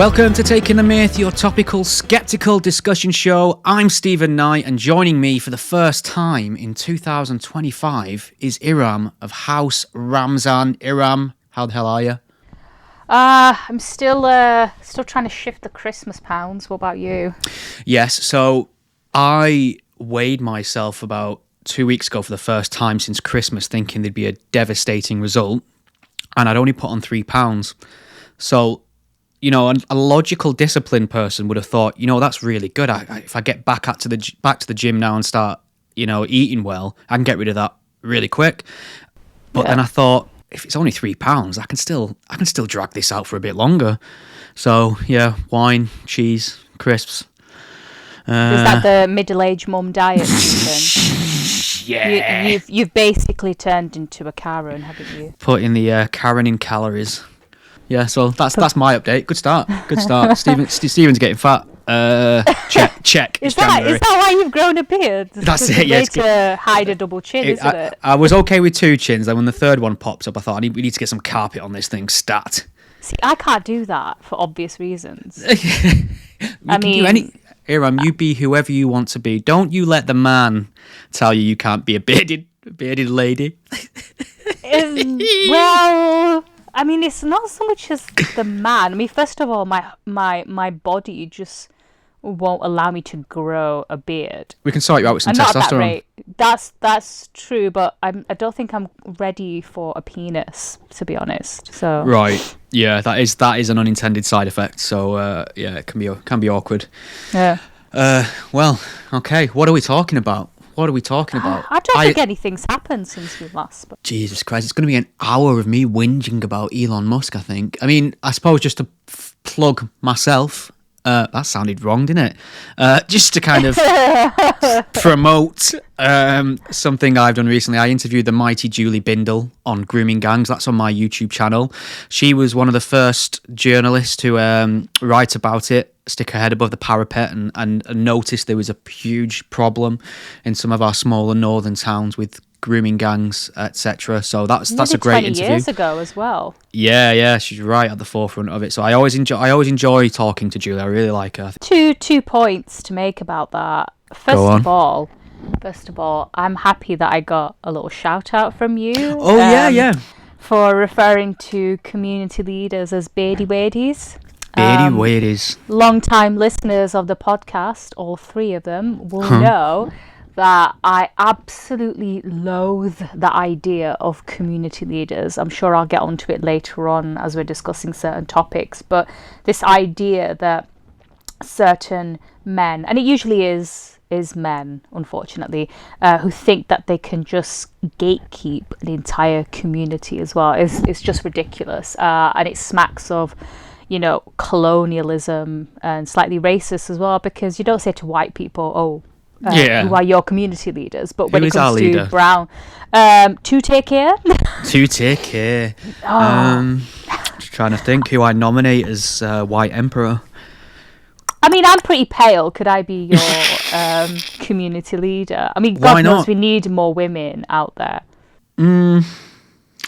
Welcome to Taking the Myth, your topical, skeptical discussion show. I'm Stephen Knight, and joining me for the first time in 2025 is Iram of House Ramzan. Iram, how the hell are you? I'm still trying to shift the Christmas pounds. What about you? Yes, so I weighed myself about 2 weeks ago for the first time since Christmas, thinking there'd be a devastating result, and I'd only put on 3 pounds. So, you know, a logical, disciplined person would have thought, you know, that's really good. If I get back to the gym now and start, you know, eating well, I can get rid of that really quick. But then I thought, if it's only 3 pounds, I can still drag this out for a bit longer. So yeah, wine, cheese, crisps. Is that the middle-aged mum diet? Yeah. You've basically turned into a Karen, haven't you? Put in the Karen in calories. Yeah, so that's my update. Good start. Stephen's getting fat. Check. Is that why you've grown a beard? That's it. Yeah, to hide a double chin, isn't it? I was okay with 2 chins. Then when the third one pops up, I thought we need to get some carpet on this thing. Stat. See, I can't do that for obvious reasons. Iram, you be whoever you want to be. Don't you let the man tell you can't be a bearded lady. Well, I mean, it's not so much as the man. I mean, first of all, my body just won't allow me to grow a beard. We can sort you out with some testosterone. Not at that rate. That's true, but I don't think I'm ready for a penis, to be honest. So right, yeah, that is an unintended side effect. So yeah, it can be awkward. Yeah. Well, okay. What are we talking about? I don't think anything's happened since we last spoke. Jesus Christ, it's going to be an hour of me whinging about Elon Musk, I think. I mean, I suppose just to plug myself, that sounded wrong, didn't it? Just to kind of promote something I've done recently. I interviewed the mighty Julie Bindel on grooming gangs. That's on my YouTube channel. She was one of the first journalists to write about it, stick her head above the parapet and notice there was a huge problem in some of our smaller northern towns with grooming gangs, etc. So that's a great interview. 20 years ago as well. Yeah, she's right at the forefront of it. So I always enjoy talking to Julie. I really like her. Two points to make about that. First of all, I'm happy that I got a little shout out from you. Oh yeah. For referring to community leaders as beardy wadies. Beardy wadies. Long-time listeners of the podcast, all 3 of them, will know that I absolutely loathe the idea of community leaders. I'm sure I'll get onto it later on as we're discussing certain topics, but this idea that certain men, and it usually is men, unfortunately, who think that they can just gatekeep an entire community as well, is just ridiculous. And it smacks of, you know, colonialism and slightly racist as well, because you don't say to white people, who are your community leaders, but when it comes to brown, to take care. Just trying to think who I nominate as white emperor. I mean, I'm pretty pale. Could I be your community leader? I mean, God knows we need more women out there.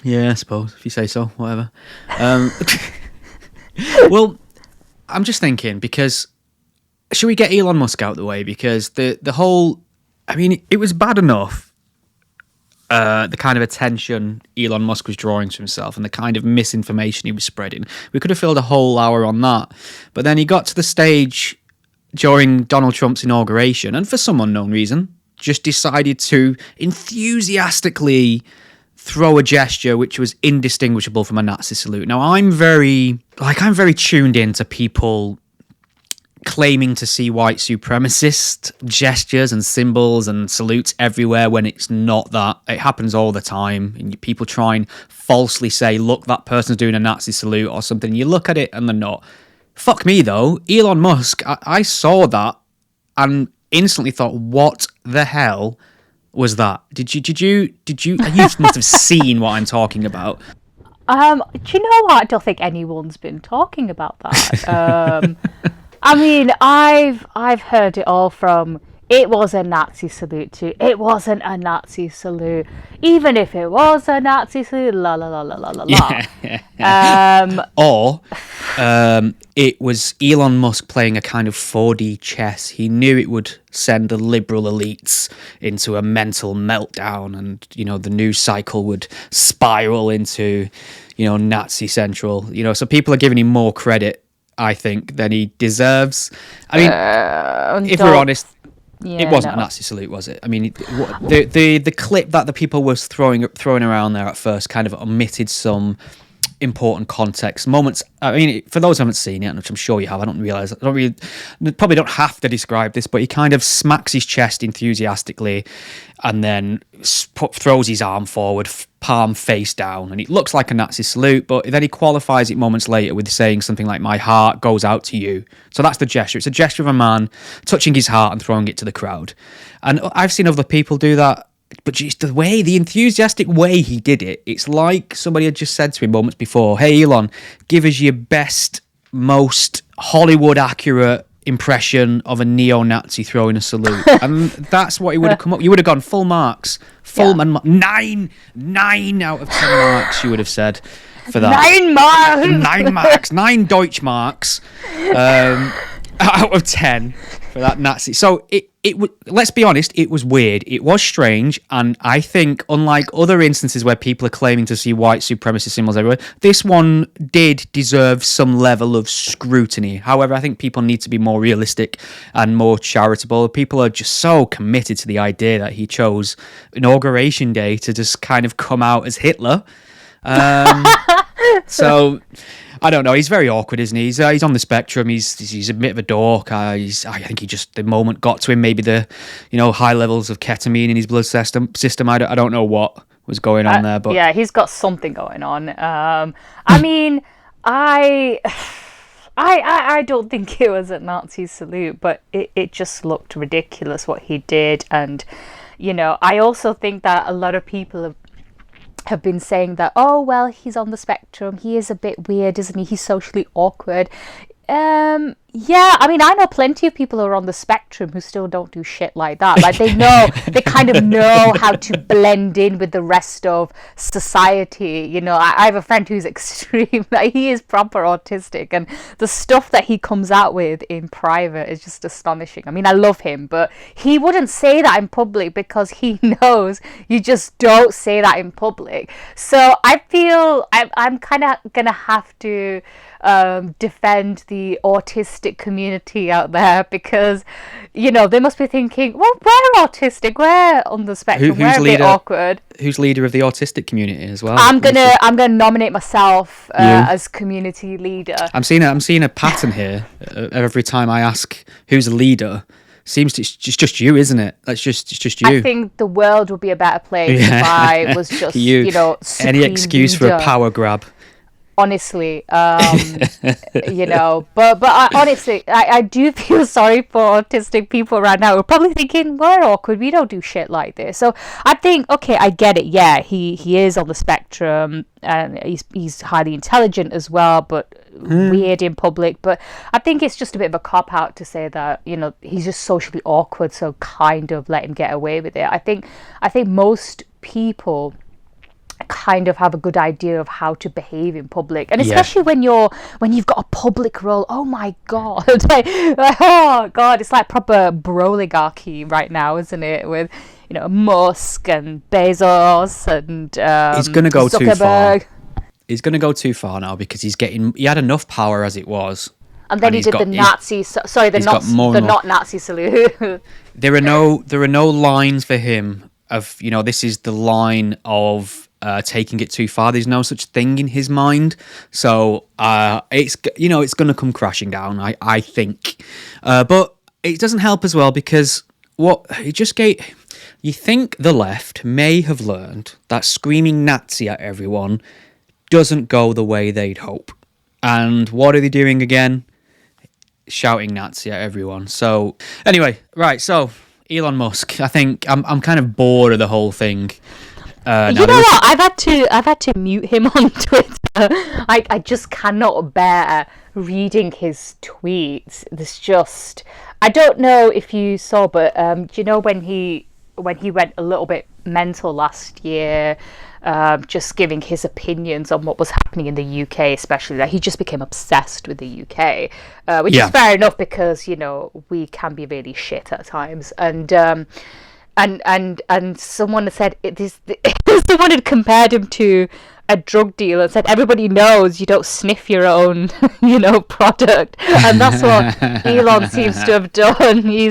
Yeah, I suppose, if you say so, whatever. Well, I'm just thinking, because should we get Elon Musk out of the way? Because the whole, I mean, it was bad enough, the kind of attention Elon Musk was drawing to himself and the kind of misinformation he was spreading. We could have filled a whole hour on that. But then he got to the stage during Donald Trump's inauguration, and for some unknown reason, just decided to enthusiastically throw a gesture which was indistinguishable from a Nazi salute. Now, I'm very tuned in to people claiming to see white supremacist gestures and symbols and salutes everywhere when it's not that. It happens all the time, and people try and falsely say, look, that person's doing a Nazi salute or something. You look at it and they're not. Fuck me, though. Elon Musk, I saw that and instantly thought, what the hell was that? Did you must have seen what I'm talking about. Do you know what? I don't think anyone's been talking about that. I mean, I've heard it all from it was a Nazi salute too. It wasn't a Nazi salute. Even if it was a Nazi salute, la la la la la la la. Or it was Elon Musk playing a kind of 4D chess. He knew it would send the liberal elites into a mental meltdown, and the news cycle would spiral into Nazi central. So people are giving him more credit, I think, than he deserves. I mean, if we're honest, it wasn't a Nazi salute, was it? I mean, the clip that the people was throwing around there at first kind of omitted some important context moments. I mean, for those who haven't seen it, which I'm sure you have, probably don't have to describe this, but he kind of smacks his chest enthusiastically and then throws his arm forward, palm face down, and it looks like a Nazi salute, but then he qualifies it moments later with saying something like, "My heart goes out to you." So that's the gesture. It's a gesture of a man touching his heart and throwing it to the crowd. And I've seen other people do that, but just the enthusiastic way he did it, it's like somebody had just said to him moments before, "Hey Elon, give us your best, most Hollywood accurate impression of a neo-Nazi throwing a salute." And that's what he would have come up. You would have gone full marks, nine out of 10 marks. You would have said for that. 9 marks. 9 marks, 9 Deutsch marks, out of 10 for that Nazi. So let's be honest, it was weird. It was strange, and I think, unlike other instances where people are claiming to see white supremacist symbols everywhere, this one did deserve some level of scrutiny. However, I think people need to be more realistic and more charitable. People are just so committed to the idea that he chose Inauguration Day to just kind of come out as Hitler. So I don't know. He's very awkward, isn't he? He's on the spectrum. He's a bit of a dork. I think the moment got to him. Maybe the high levels of ketamine in his blood system. I don't know what was going on there, but yeah, he's got something going on. I mean, I don't think it was a Nazi salute, but it just looked ridiculous what he did, and I also think that a lot of people have been saying that, oh well, he's on the spectrum, he is a bit weird, isn't he, he's socially awkward. Yeah, I mean, I know plenty of people who are on the spectrum who still don't do shit like that. Like, they kind of know how to blend in with the rest of society. I have a friend who's extreme, like, he is proper autistic, and the stuff that he comes out with in private is just astonishing. I mean, I love him, but he wouldn't say that in public because he knows you just don't say that in public. So I feel I'm kind of gonna have to defend the autistic community out there, because they must be thinking, well, we're autistic, we're on the spectrum, we're a bit awkward. Who's leader of the autistic community as well? I'm gonna nominate myself as community leader. I'm seeing a pattern here. Every time I ask who's a leader, seems it's just you, isn't it? It's just you. I think the world would be a better place if I was just you. Any excuse leader. For a power grab. Honestly, but honestly, I do feel sorry for autistic people right now. We're probably thinking, we're awkward, we don't do shit like this. So I think, okay, I get it. Yeah, he is on the spectrum, and he's highly intelligent as well, but weird in public. But I think it's just a bit of a cop out to say that he's just socially awkward, so kind of let him get away with it. I think most people kind of have a good idea of how to behave in public, and especially when you've got a public role. Oh my god, oh god, it's like proper broligarchy right now, isn't it, with Musk and Bezos and he's gonna go Zuckerberg. He's gonna go too far now, because he had enough power as it was, and then he did the Nazi not Nazi salute. there are no lines for him of this is the line of taking it too far. There's no such thing in his mind, so it's going to come crashing down, I think. But it doesn't help as well, because you think the left may have learned that screaming Nazi at everyone doesn't go the way they'd hope, and what are they doing again? Shouting Nazi at everyone. So anyway, right, so Elon Musk, I think I'm kind of bored of the whole thing. What? I've had to mute him on Twitter. I just cannot bear reading his tweets, there's just, I don't know if you saw, but do you know when he went a little bit mental last year, just giving his opinions on what was happening in the UK, especially, that he just became obsessed with the UK, which is fair enough, because we can be really shit at times, and someone said someone had compared him to a drug dealer and said, everybody knows you don't sniff your own product, and that's what Elon seems to have done. He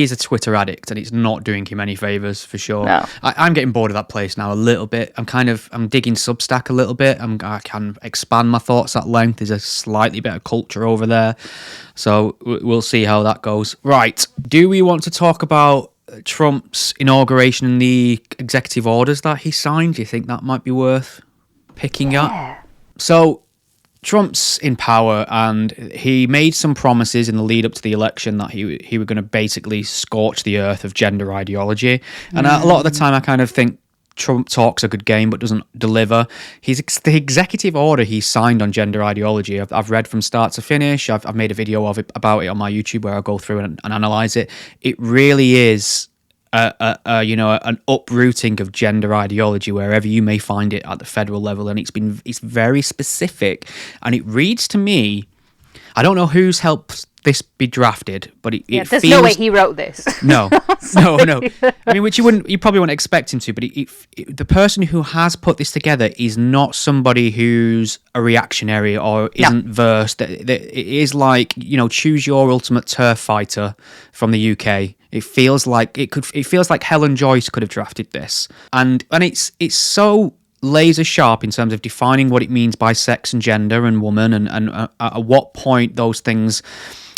is a Twitter addict, and it's not doing him any favors, for sure. No. I'm getting bored of that place now a little bit. I'm digging Substack a little bit. I can expand my thoughts at length. There's a slightly better culture over there, so we'll see how that goes. Right, do we want to talk about Trump's inauguration and the executive orders that he signed? Do you think that might be worth picking up? So Trump's in power, and he made some promises in the lead up to the election that he was going to basically scorch the earth of gender ideology. And a lot of the time I kind of think Trump talks a good game but doesn't deliver. The executive order he signed on gender ideology, I've read from start to finish. I've made a video about it on my YouTube where I go through and analyze it. It really is an uprooting of gender ideology wherever you may find it at the federal level, and it's very specific, and it reads to me, I don't know who's helped this be drafted, but it there's feels... no way he wrote this. No. I mean, which you probably wouldn't expect him to, but the person who has put this together is not somebody who's a reactionary or isn't versed. It is like, choose your ultimate turf fighter from the UK. It feels like Helen Joyce could have drafted this, and it's so laser sharp in terms of defining what it means by sex and gender and woman, and at what point those things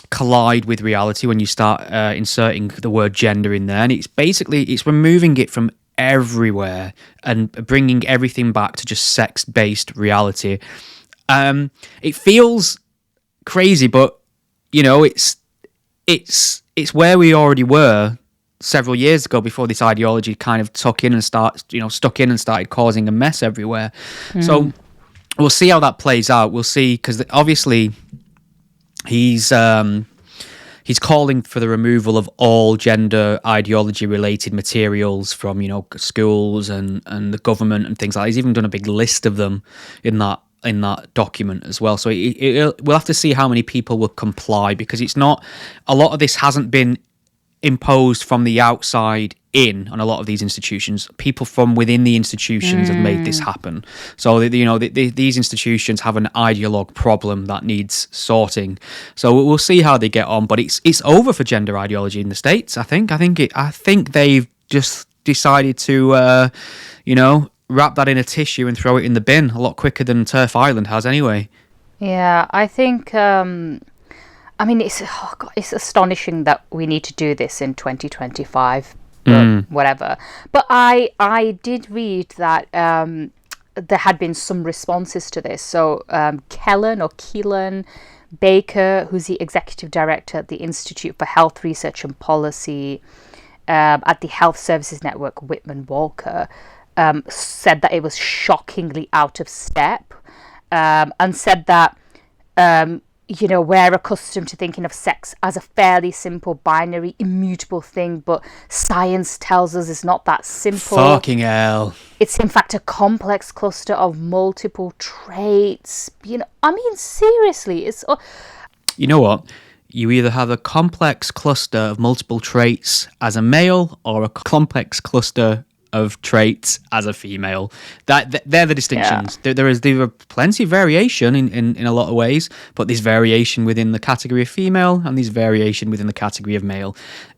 collide with reality when you start inserting the word gender in there. And it's removing it from everywhere and bringing everything back to just sex-based reality. It feels crazy, but it's where we already were several years ago, before this ideology kind of stuck in and started causing a mess everywhere. So we'll see how that plays out. We'll see, because obviously he's calling for the removal of all gender ideology related materials from schools and the government and things like that. He's even done a big list of them in that document as well. So we'll have to see how many people will comply, because a lot of this hasn't been imposed from the outside in on a lot of these institutions. People from within the institutions have made this happen. So these institutions have an ideologue problem that needs sorting. So we'll see how they get on. But it's over for gender ideology in the States. I think they've just decided to wrap that in a tissue and throw it in the bin a lot quicker than Turf Island has anyway. Yeah, I think it's astonishing that we need to do this in 2025, but whatever. But I did read that there had been some responses to this. So Keelan Baker, who's the executive director at the Institute for Health Research and Policy at the Health Services Network, Whitman Walker, said that it was shockingly out of step, and said that we're accustomed to thinking of sex as a fairly simple, binary, immutable thing, but science tells us it's not that simple. Fucking hell. It's in fact a complex cluster of multiple traits. Seriously, it's... You know what? You either have a complex cluster of multiple traits as a male, or a complex cluster of traits as a female. They're the distinctions. Yeah. There is plenty of variation in a lot of ways, but there's variation within the category of female and there's variation within the category of male.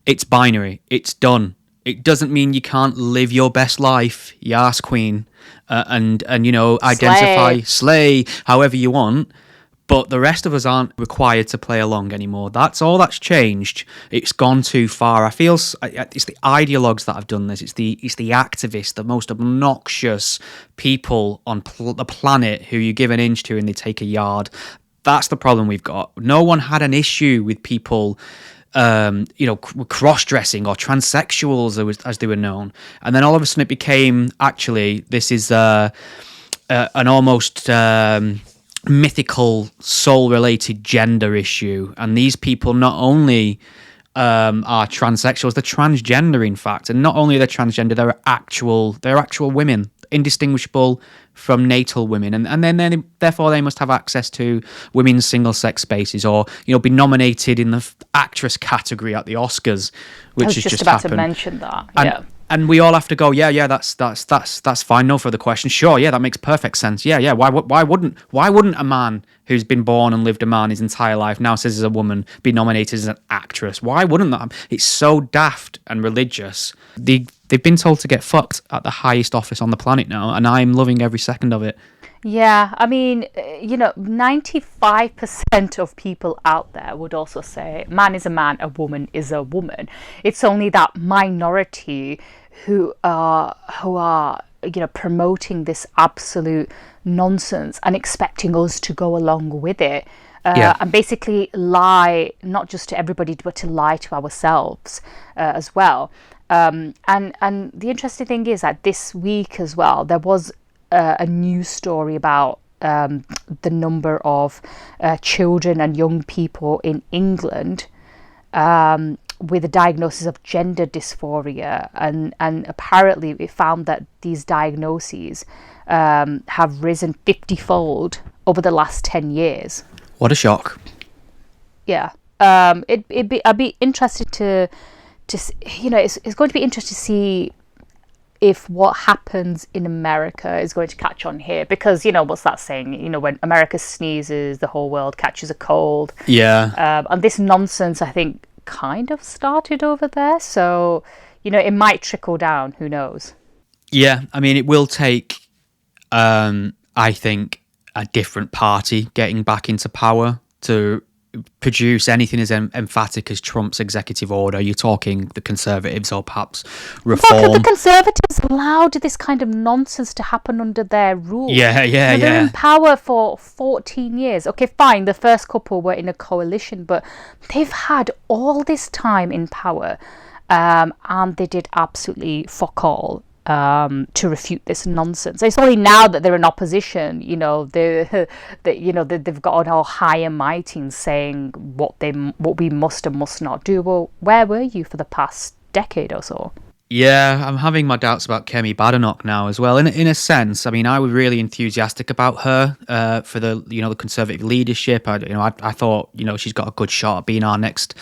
It's binary. It's done. It doesn't mean you can't live your best life, Yas Queen, and identify, slay however you want. But the rest of us aren't required to play along anymore. That's all that's changed. It's gone too far. I feel it's the ideologues that have done this. It's the activists, the most obnoxious people on the planet who you give an inch to and they take a yard. That's the problem we've got. No one had an issue with people cross-dressing or transsexuals as they were known. And then all of a sudden it became, actually, this is an almost... mythical soul-related gender issue, and these people not only are transsexuals, they're transgender, in fact, and not only are they transgender, they're actual women, indistinguishable from natal women, and then therefore they must have access to women's single-sex spaces, or be nominated in the actress category at the Oscars, which has just about happened. to mention that. And we all have to go, that's fine. No further questions. Sure, yeah, that makes perfect sense. Yeah. Why wouldn't a man who's been born and lived a man his entire life now says as a woman be nominated as an actress? Why wouldn't that? It's so daft and religious. They've been told to get fucked at the highest office on the planet now, and I'm loving every second of it. Yeah, I mean, 95% of people out there would also say man is a man, a woman is a woman. It's only that minority who are promoting this absolute nonsense and expecting us to go along with it. And basically lie not just to everybody, but to lie to ourselves as well. And the interesting thing is that this week as well, there was a news story about the number of children and young people in England with a diagnosis of gender dysphoria, and apparently it found that these diagnoses have risen 50-fold over the last 10 years. What a shock. Yeah. I'd be interested to it's going to be interesting to see if what happens in America is going to catch on here, because what's that saying, when America sneezes, the whole world catches a cold. And this nonsense, I think, kind of started over there, so it might trickle down, who knows. I mean, it will take I think a different party getting back into power to produce anything as emphatic as Trump's executive order. You're talking the Conservatives, or perhaps Reform. The Conservatives allowed this kind of nonsense to happen under their rule. They're in power for 14 years. Okay, fine, the first couple were in a coalition, but they've had all this time in power, and they did absolutely fuck all to refute this nonsense. It's only now that they're in opposition, they've got all high and mighty and saying what we must and must not do. Well, where were you for the past decade or so? Yeah, I'm having my doubts about Kemi Badenoch now as well. In a sense, I mean, I was really enthusiastic about her for the the Conservative leadership. I thought she's got a good shot at being our next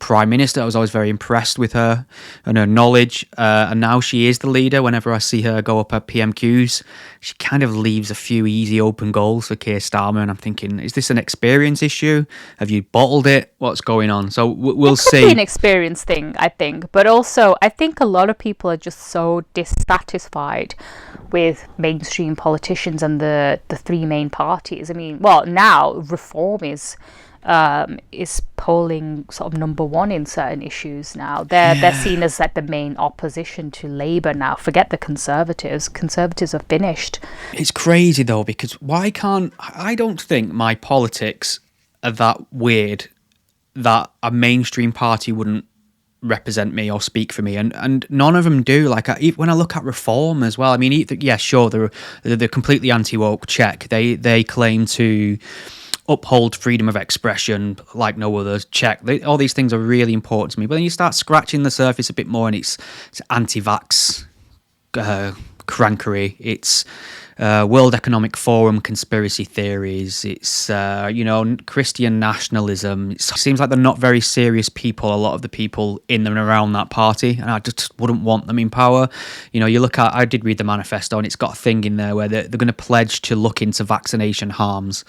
Prime Minister. I was always very impressed with her and her knowledge, and now she is the leader. Whenever I see her go up at PMQs, she kind of leaves a few easy open goals for Keir Starmer, and I'm thinking, is this an experience issue? Have you bottled it? What's going on? So we'll see. It could be an experience thing, I think, but also I think a lot of people are just so dissatisfied with mainstream politicians and the three main parties. I mean, well, now Reform is polling sort of number one in certain issues now. They're seen as like the main opposition to Labour now. Forget the Conservatives. Conservatives are finished. It's crazy though, because I don't think my politics are that weird that a mainstream party wouldn't represent me or speak for me, and none of them do. Like when I look at Reform as well, I mean, sure, they're completely anti-woke. Check. They claim to uphold freedom of expression like no others. Check. All these things are really important to me. But then you start scratching the surface a bit more, and it's anti-vax crankery. It's World Economic Forum conspiracy theories. It's Christian nationalism. It seems like they're not very serious people, a lot of the people in and around that party, and I just wouldn't want them in power. You look at, I did read the manifesto, and it's got a thing in there where they're going to pledge to look into vaccination harms.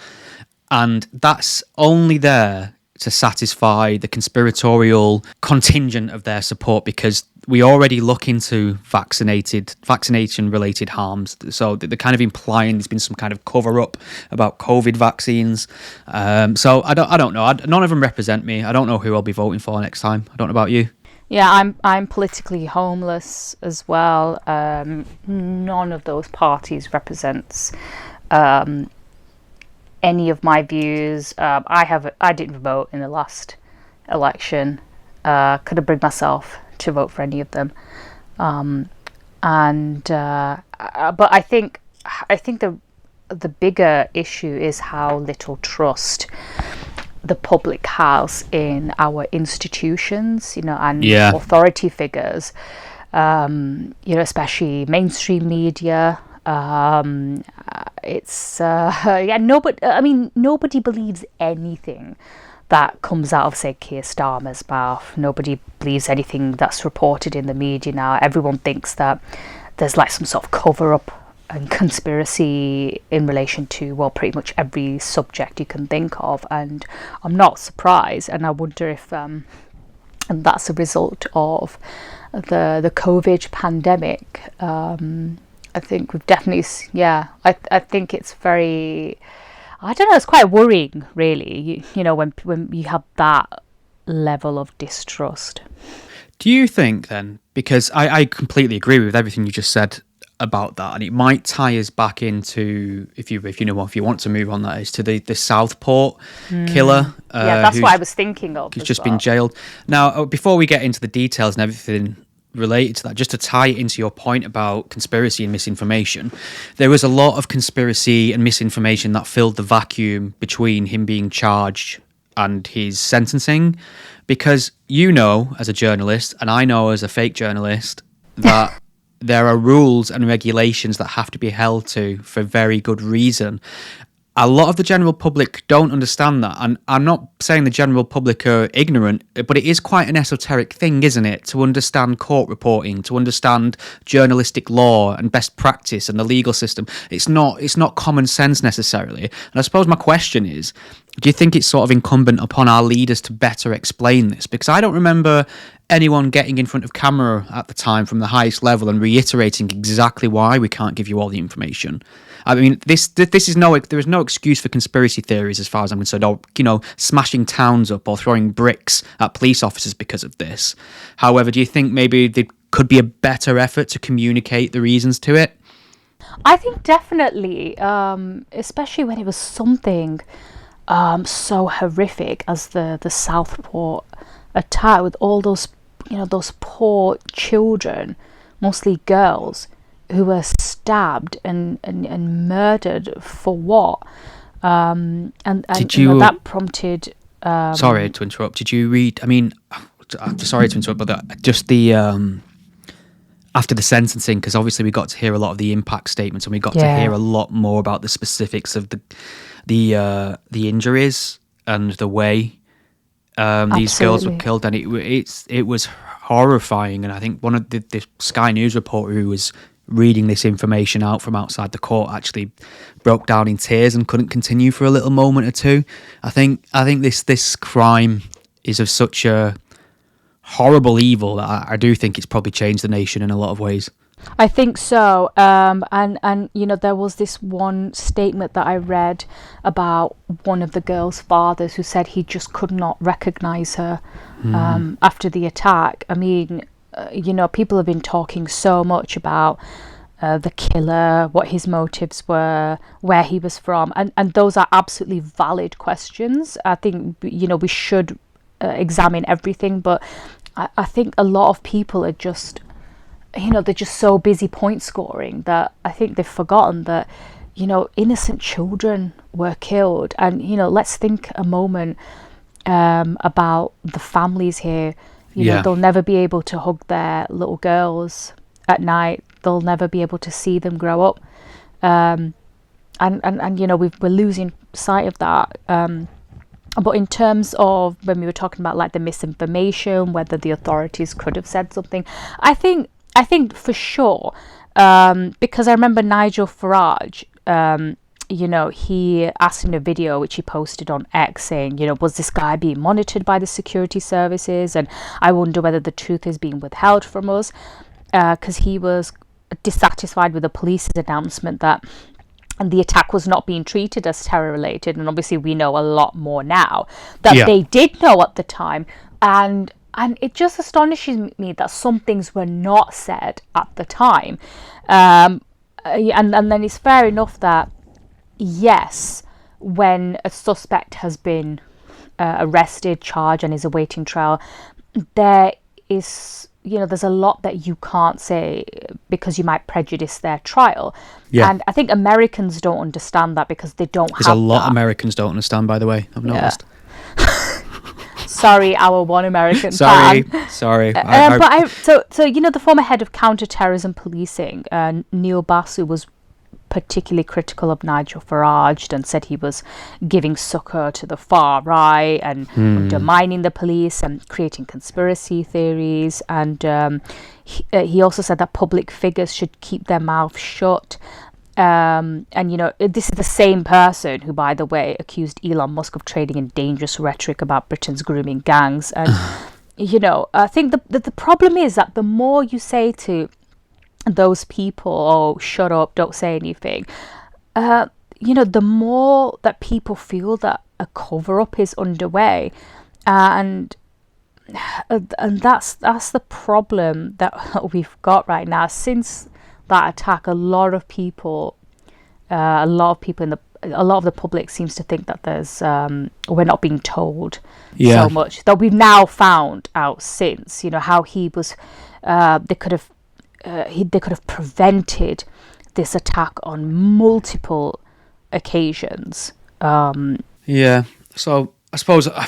And that's only there to satisfy the conspiratorial contingent of their support, because we already look into vaccination-related harms. So they're kind of implying there's been some kind of cover-up about COVID vaccines. So I don't know. None of them represent me. I don't know who I'll be voting for next time. I don't know about you. Yeah, I'm politically homeless as well. None of those parties represents any of my views. I didn't vote in the last election. Couldn't bring myself to vote for any of them. But I think the bigger issue is how little trust the public has in our institutions, and authority figures, especially mainstream media. Nobody believes anything that comes out of, say, Keir Starmer's mouth. Nobody believes anything that's reported in the media now. Everyone thinks that there's like some sort of cover-up and conspiracy in relation to, well, pretty much every subject you can think of, and I'm not surprised, and I wonder if and that's a result of the COVID pandemic. I think we've definitely, I think it's very, I don't know, it's quite worrying, really, when you have that level of distrust. Do you think then, because I completely agree with everything you just said about that, and it might tie us back into, if you want to move on, that is to the Southport killer. That's what I was thinking of. Who's just been jailed. Now, before we get into the details and everything related to that, just to tie it into your point about conspiracy and misinformation, there was a lot of conspiracy and misinformation that filled the vacuum between him being charged and his sentencing, because as a journalist, and I know as a fake journalist, that there are rules and regulations that have to be held to for very good reason. A lot of the general public don't understand that, and I'm not saying the general public are ignorant, but it is quite an esoteric thing, isn't it, to understand court reporting, to understand journalistic law and best practice and the legal system. It's not common sense necessarily. And I suppose my question is, do you think it's sort of incumbent upon our leaders to better explain this? Because I don't remember anyone getting in front of camera at the time from the highest level and reiterating exactly why we can't give you all the information. I mean, there is no excuse for conspiracy theories as far as I'm concerned, or, smashing towns up or throwing bricks at police officers because of this. However, do you think maybe there could be a better effort to communicate the reasons to it? I think definitely, especially when it was something so horrific as the Southport attack, with all those poor children, mostly girls, who were stabbed and murdered for what? And that prompted. Sorry to interrupt. Did you read? I mean, sorry to interrupt, but just the after the sentencing, because obviously we got to hear a lot of the impact statements, and we got to hear a lot more about the specifics of the injuries and the way these girls were killed, and it was horrifying. And I think one of the Sky News reporter who was reading this information out from outside the court actually broke down in tears and couldn't continue for a little moment or two. I think this crime is of such a horrible evil that I do think it's probably changed the nation in a lot of ways. I think so. And there was this one statement that I read about one of the girl's fathers who said he just could not recognize her after the attack. I mean, people have been talking so much about the killer, what his motives were, where he was from, and those are absolutely valid questions. I think we should examine everything, but I think a lot of people are just they're just so busy point scoring that I think they've forgotten that innocent children were killed. And let's think a moment about the families here. They'll never be able to hug their little girls at night. They'll never be able to see them grow up. And we're losing sight of that. But in terms of when we were talking about like the misinformation, whether the authorities could have said something, I think for sure, because I remember Nigel Farage, he asked in a video which he posted on X saying, was this guy being monitored by the security services? And I wonder whether the truth is being withheld from us, because he was dissatisfied with the police's announcement that the attack was not being treated as terror related. And obviously we know a lot more now that they did know at the time. And it just astonishes me that some things were not said at the time. And then it's fair enough that, yes, when a suspect has been arrested, charged, and is awaiting trial, there is, there's a lot that you can't say because you might prejudice their trial. Yeah. And I think Americans don't understand that because they don't There's have a lot that. Americans don't understand, by the way. I've noticed. Sorry, our one American Sorry. fan. So you know, the former head of counter-terrorism policing, Neil Basu, was particularly critical of Nigel Farage and said he was giving succor to the far right and undermining the police and creating conspiracy theories. And he also said that public figures should keep their mouths shut. And you know, this is the same person who, by the way, accused Elon Musk of trading in dangerous rhetoric about Britain's grooming gangs. And you know, I think the problem is that the more you say to those people, oh, shut up, don't say anything, you know, the more that people feel that a cover-up is underway. And that's the problem that we've got right now. Since that attack, a lot of the public seems to think that there's we're not being told so much, that we've now found out since, you know, how he was they could have prevented this attack on multiple occasions. So I suppose, I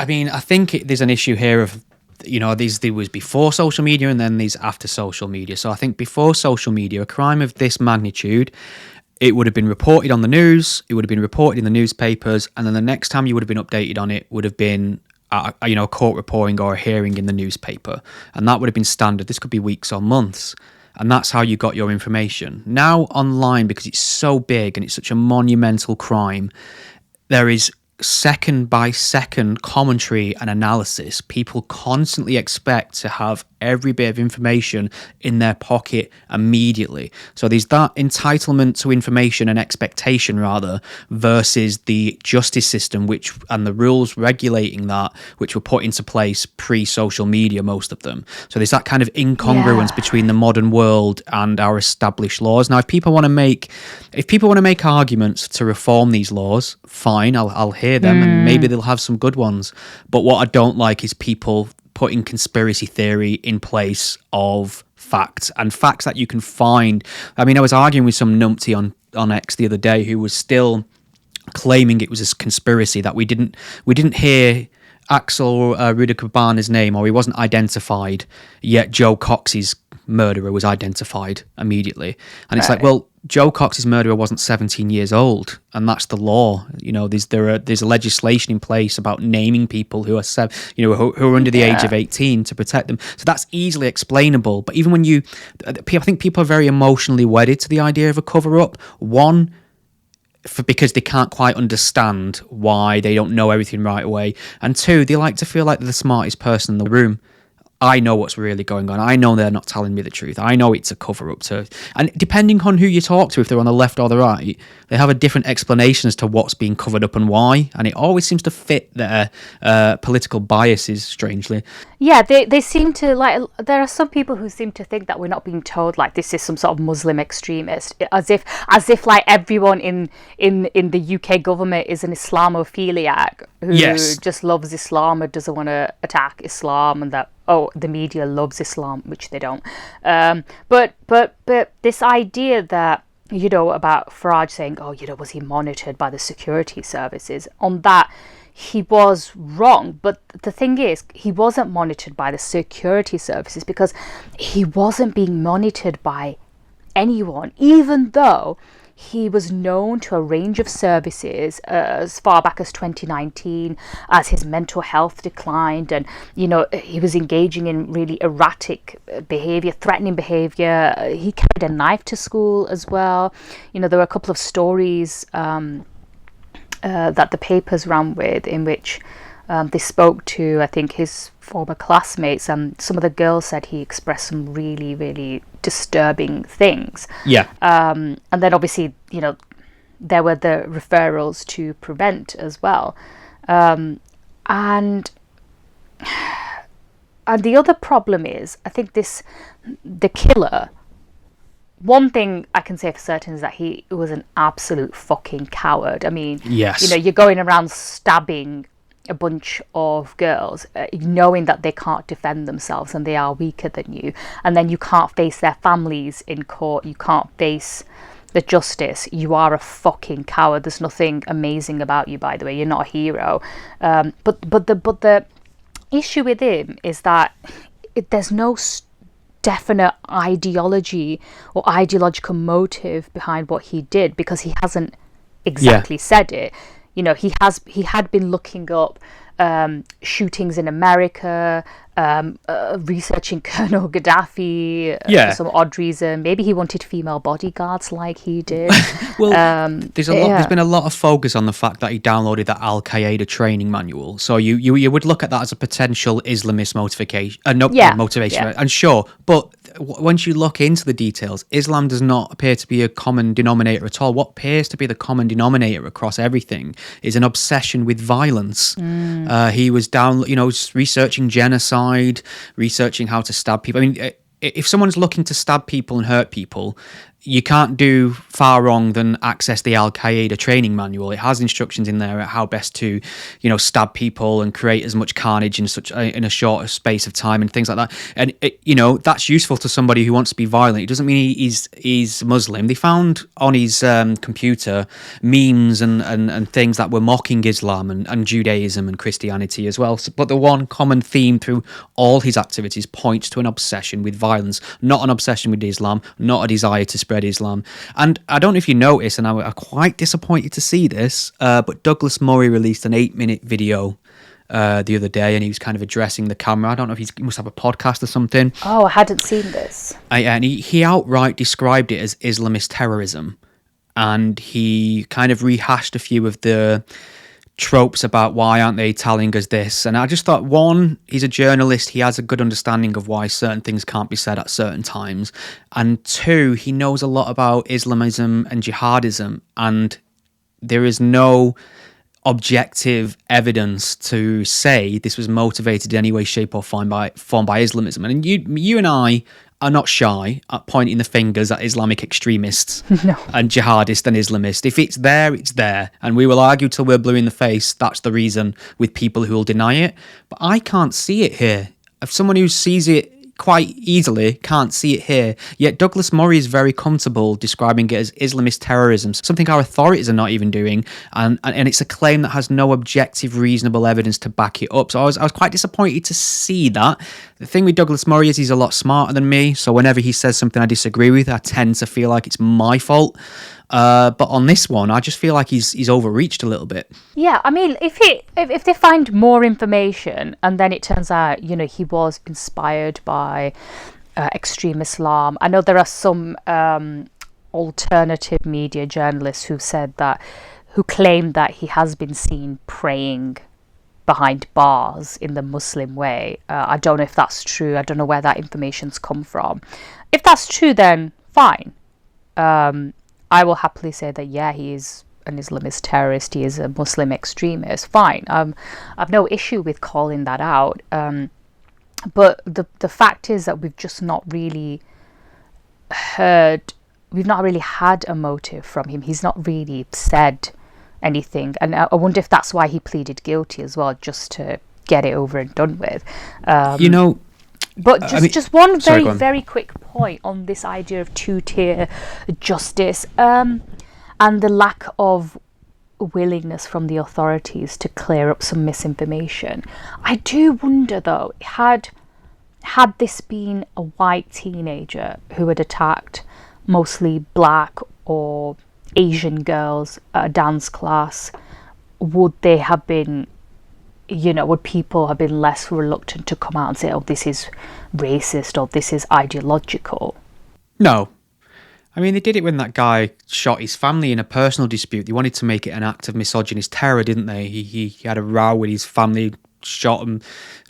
mean, I think there's an issue here of, you know, there was before social media and then these after social media. So I think before social media, a crime of this magnitude, it would have been reported on the news, it would have been reported in the newspapers, and then the next time you would have been updated on it would have been you know, a court reporting or a hearing in the newspaper, and that would have been standard. This could be weeks or months, and that's how you got your information. Now online, because it's so big and it's such a monumental crime, there is second by second commentary and analysis. People constantly expect to have every bit of information in their pocket immediately. So there's that entitlement to information and expectation, rather, versus the justice system, which and the rules regulating that, which were put into place pre-social media, most of them. So there's that kind of incongruence between the modern world and our established laws. Now, if people want to make arguments to reform these laws, fine, I'll hear them, and maybe they'll have some good ones. But what I don't like is people putting conspiracy theory in place of facts, and facts that you can find. I mean, I was arguing with some numpty on X the other day who was still claiming it was a conspiracy, that we didn't hear Axel Rudakaban's name, or he wasn't identified, yet Joe Cox's murderer was identified immediately. And it's like, well, Joe Cox's murderer wasn't 17 years old, and that's the law. You know, there's a legislation in place about naming people who are who are under the age of 18 to protect them. So that's easily explainable. But even when I think people are very emotionally wedded to the idea of a cover-up. One, because they can't quite understand why they don't know everything right away, and two, they like to feel like they're the smartest person in the room. I know what's really going on. I know they're not telling me the truth. I know it's a cover-up too. And depending on who you talk to, if they're on the left or the right, they have a different explanation as to what's being covered up and why. And it always seems to fit their political biases, strangely. Yeah, they seem to, like, there are some people who seem to think that we're not being told, like, this is some sort of Muslim extremist, as if like everyone in the UK government is an Islamophiliac who just loves Islam and doesn't want to attack Islam, and that, oh, the media loves Islam, which they don't. But this idea that, you know, about Farage saying, oh, you know, was he monitored by the security services? On that, he was wrong. But the thing is, he wasn't monitored by the security services because he wasn't being monitored by anyone, even though he was known to a range of services as far back as 2019 as his mental health declined, and, you know, he was engaging in really erratic behavior, threatening behavior. He carried a knife to school as well. You know, there were a couple of stories that the papers ran with, in which they spoke to, I think, his former classmates, and some of the girls said he expressed some really, really disturbing things. Yeah. And then obviously, you know, there were the referrals to Prevent as well. And the other problem is, I think the killer, one thing I can say for certain is that he was an absolute fucking coward. I mean, yes, you know, you're going around stabbing a bunch of girls, knowing that they can't defend themselves and they are weaker than you, and then you can't face their families in court, you can't face the justice, you are a fucking coward. There's nothing amazing about you, by the way. You're not a hero. But the issue with him is that there's no definite ideology or ideological motive behind what he did, because he hasn't exactly said it. You know, he had been looking up shootings in America, researching Colonel Gaddafi for some odd reason. Maybe he wanted female bodyguards like he did. Well, there's been a lot of focus on the fact that he downloaded that Al Qaeda training manual. So you would look at that as a potential Islamist motivation. And sure, but once you look into the details, Islam does not appear to be a common denominator at all. What appears to be the common denominator across everything is an obsession with violence. He was researching genocide, researching how to stab people. I mean, if someone's looking to stab people and hurt people, you can't do far wrong than access the Al Qaeda training manual. It has instructions in there at how best to, stab people and create as much carnage in a shorter space of time and things like that. And that's useful to somebody who wants to be violent. It doesn't mean he's Muslim. They found on his computer memes and things that were mocking Islam and Judaism and Christianity as well. But the one common theme through all his activities points to an obsession with violence, not an obsession with Islam, not a desire to spread Islam. And I don't know if you noticed, and I'm quite disappointed to see this, but Douglas Murray released an 8-minute video the other day, and he was kind of addressing the camera. I don't know if he must have a podcast or something. Oh, I hadn't seen this. And he outright described it as Islamist terrorism, and he kind of rehashed a few of the tropes about why aren't they telling us this. And I just thought, one, he's a journalist, he has a good understanding of why certain things can't be said at certain times, and two, he knows a lot about Islamism and Jihadism, and there is no objective evidence to say this was motivated in any way, shape or form by Islamism. And you and I are not shy at pointing the fingers at Islamic extremists and jihadists and Islamists. If it's there, it's there. And we will argue till we're blue in the face. That's the reason with people who will deny it. But I can't see it here. If someone who sees it quite easily can't see it here, yet Douglas Murray is very comfortable describing it as Islamist terrorism, something our authorities are not even doing, and it's a claim that has no objective, reasonable evidence to back it up. So I was quite disappointed to see that. The thing with Douglas Murray is he's a lot smarter than me, so whenever he says something I disagree with, I tend to feel like it's my fault. But on this one, I just feel like he's overreached a little bit. Yeah, I mean, if they find more information and then it turns out, he was inspired by extreme Islam. I know there are some alternative media journalists who claim that he has been seen praying behind bars in the Muslim way. I don't know if that's true. I don't know where that information's come from. If that's true, then fine. I will happily say that, yeah, he is an Islamist terrorist, he is a Muslim extremist, fine. I've no issue with calling that out. But the fact is that we've just not really had a motive from him. He's not really said anything. And I wonder if that's why he pleaded guilty as well, just to get it over and done with. But just one very quick point on this idea of two-tier justice and the lack of willingness from the authorities to clear up some misinformation. I do wonder, though, had this been a white teenager who had attacked mostly black or Asian girls at a dance class, would they have been... would people have been less reluctant to come out and say, oh, this is racist or this is ideological? No. I mean, they did it when that guy shot his family in a personal dispute. They wanted to make it an act of misogynist terror, didn't they? He had a row with his family, shot him,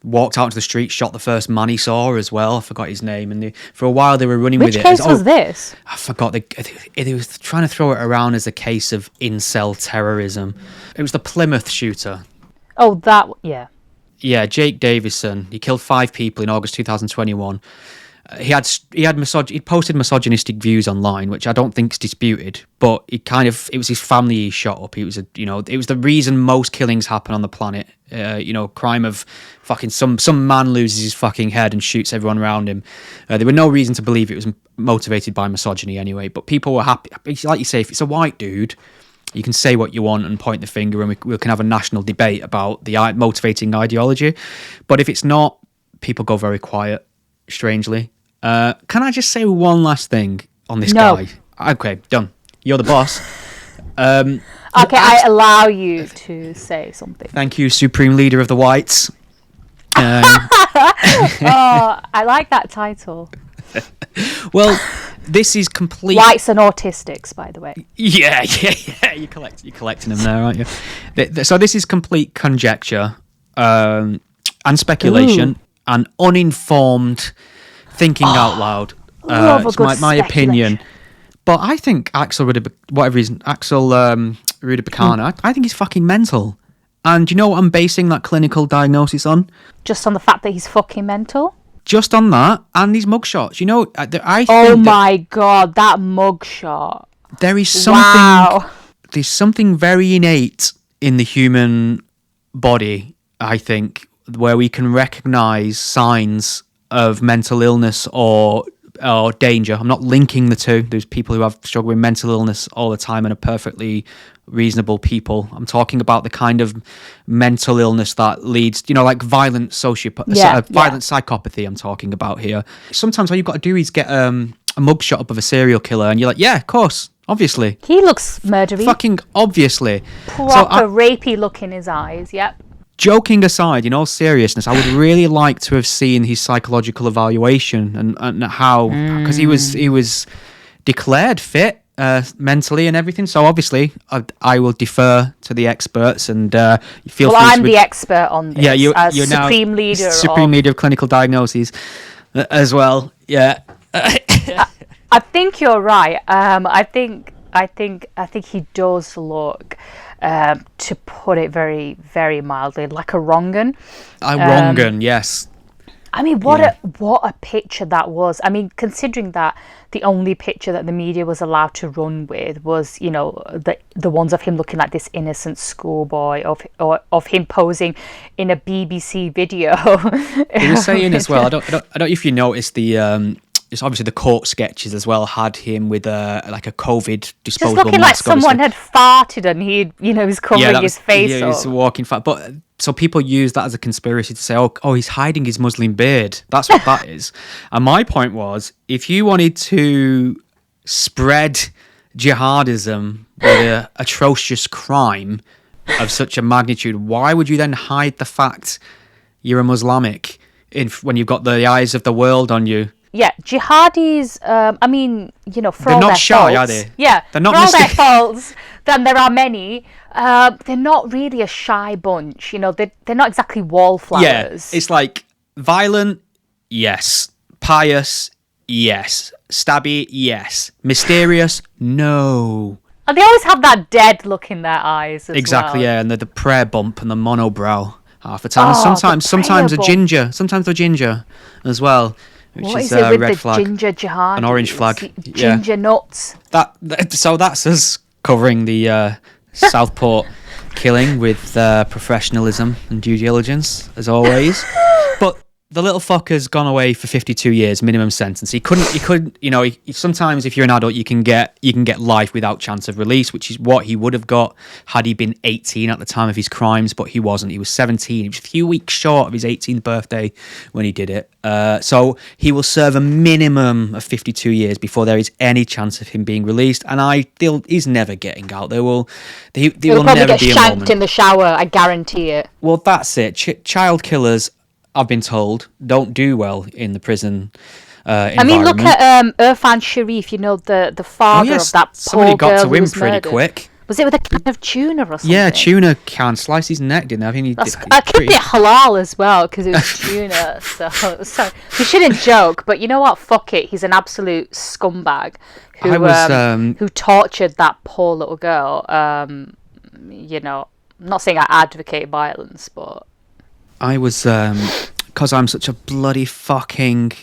walked out into the street, shot the first man he saw as well. I forgot his name. And for a while they were running with it. Which case was this? I forgot. They were trying to throw it around as a case of incel terrorism. It was the Plymouth Shooter. Oh, that, yeah. Yeah, Jake Davison. He killed 5 people in August 2021. He'd posted misogynistic views online, which I don't think is disputed. But it was his family he shot up. It was the reason most killings happen on the planet. Crime of fucking some man loses his fucking head and shoots everyone around him. There were no reason to believe it was motivated by misogyny anyway. But people were happy. Like you say, if it's a white dude, you can say what you want and point the finger, and we can have a national debate about the motivating ideology. But if it's not, people go very quiet, strangely. Can I just say one last thing on this guy? Okay, done. You're the boss. Okay, I allow you to say something. Thank you, Supreme Leader of the Whites. I like that title. Well, this is complete... Whites and Autistics, by the way. Yeah. You're collecting them there, aren't you? So this is complete conjecture and speculation and uninformed thinking out loud. It's my opinion. But I think Axel Rudabakana, I think he's fucking mental. And do you know what I'm basing that clinical diagnosis on? Just on the fact that he's fucking mental? Just on that, and these mugshots. My God, that mugshot. There is something... Wow. There's something very innate in the human body, I think, where we can recognise signs of mental illness or danger. I'm not linking the two. There's people who have struggled with mental illness all the time and are perfectly reasonable people. I'm talking about the kind of mental illness that leads, like violent violent psychopathy I'm talking about here. Sometimes all you've got to do is get a mugshot up of a serial killer and you're like, yeah, of course, obviously. He looks murdery. Fucking obviously. Proper rapey look in his eyes, yep. Joking aside, in all seriousness, I would really like to have seen his psychological evaluation and how, because he was declared fit mentally and everything. So obviously, I will defer to the experts and feel free. Well, I'm the expert on this. Yeah, you're Supreme now Leader Leader of Clinical Diagnoses as well. Yeah, I think you're right. I think he does look. To put it very, very mildly, like a wrong-un. Yes. I mean, what a picture that was. I mean, considering that the only picture that the media was allowed to run with was, the ones of him looking like this innocent schoolboy, of him posing in a BBC video. He was saying as well. I don't know if you noticed it's obviously the court sketches as well had him with a COVID disposable mask. Just looking like someone had farted and he was covering his face up. Yeah, he's walking fat. But so people use that as a conspiracy to say, oh, he's hiding his Muslim beard. That's what that is. And my point was, if you wanted to spread jihadism with an atrocious crime of such a magnitude, why would you then hide the fact you're a Muslimic when you've got the eyes of the world on you? Yeah, jihadis, for they're all not their shy, faults, are they? Yeah, they're not for all their faults, then there are many. They're not really a shy bunch, they're not exactly wallflowers. Yeah, it's like violent, yes. Pious, yes. Stabby, yes. Mysterious, no. And they always have that dead look in their eyes as exactly, well. Yeah, and the prayer bump and the monobrow half the time. And sometimes a ginger. Sometimes they're ginger as well. What is it with the flag. ginger jihad? An orange flag. Ginger nuts. So that's us covering the Southport killing with professionalism and due diligence, as always. But the little fucker's gone away for 52 years, minimum sentence. He couldn't, sometimes if you're an adult, you can get life without chance of release, which is what he would have got had he been 18 at the time of his crimes, but he wasn't. He was 17. He was a few weeks short of his 18th birthday when he did it. So he will serve a minimum of 52 years before there is any chance of him being released. And he's never getting out. There will never be a moment. He'll probably get shanked in the shower, I guarantee it. Well, that's it. Child killers, I've been told, don't do well in the prison environment. I mean, look at Irfan Sharif, the father of that poor somebody got girl to who him was pretty murdered. quick. Was it with a can of tuna or something? Yeah, tuna can slice his neck, didn't they? I think I could be halal as well because it was tuna. So we shouldn't joke, but you know what? Fuck it. He's an absolute scumbag who tortured that poor little girl. I'm not saying I advocate violence, but I was because I'm such a bloody fucking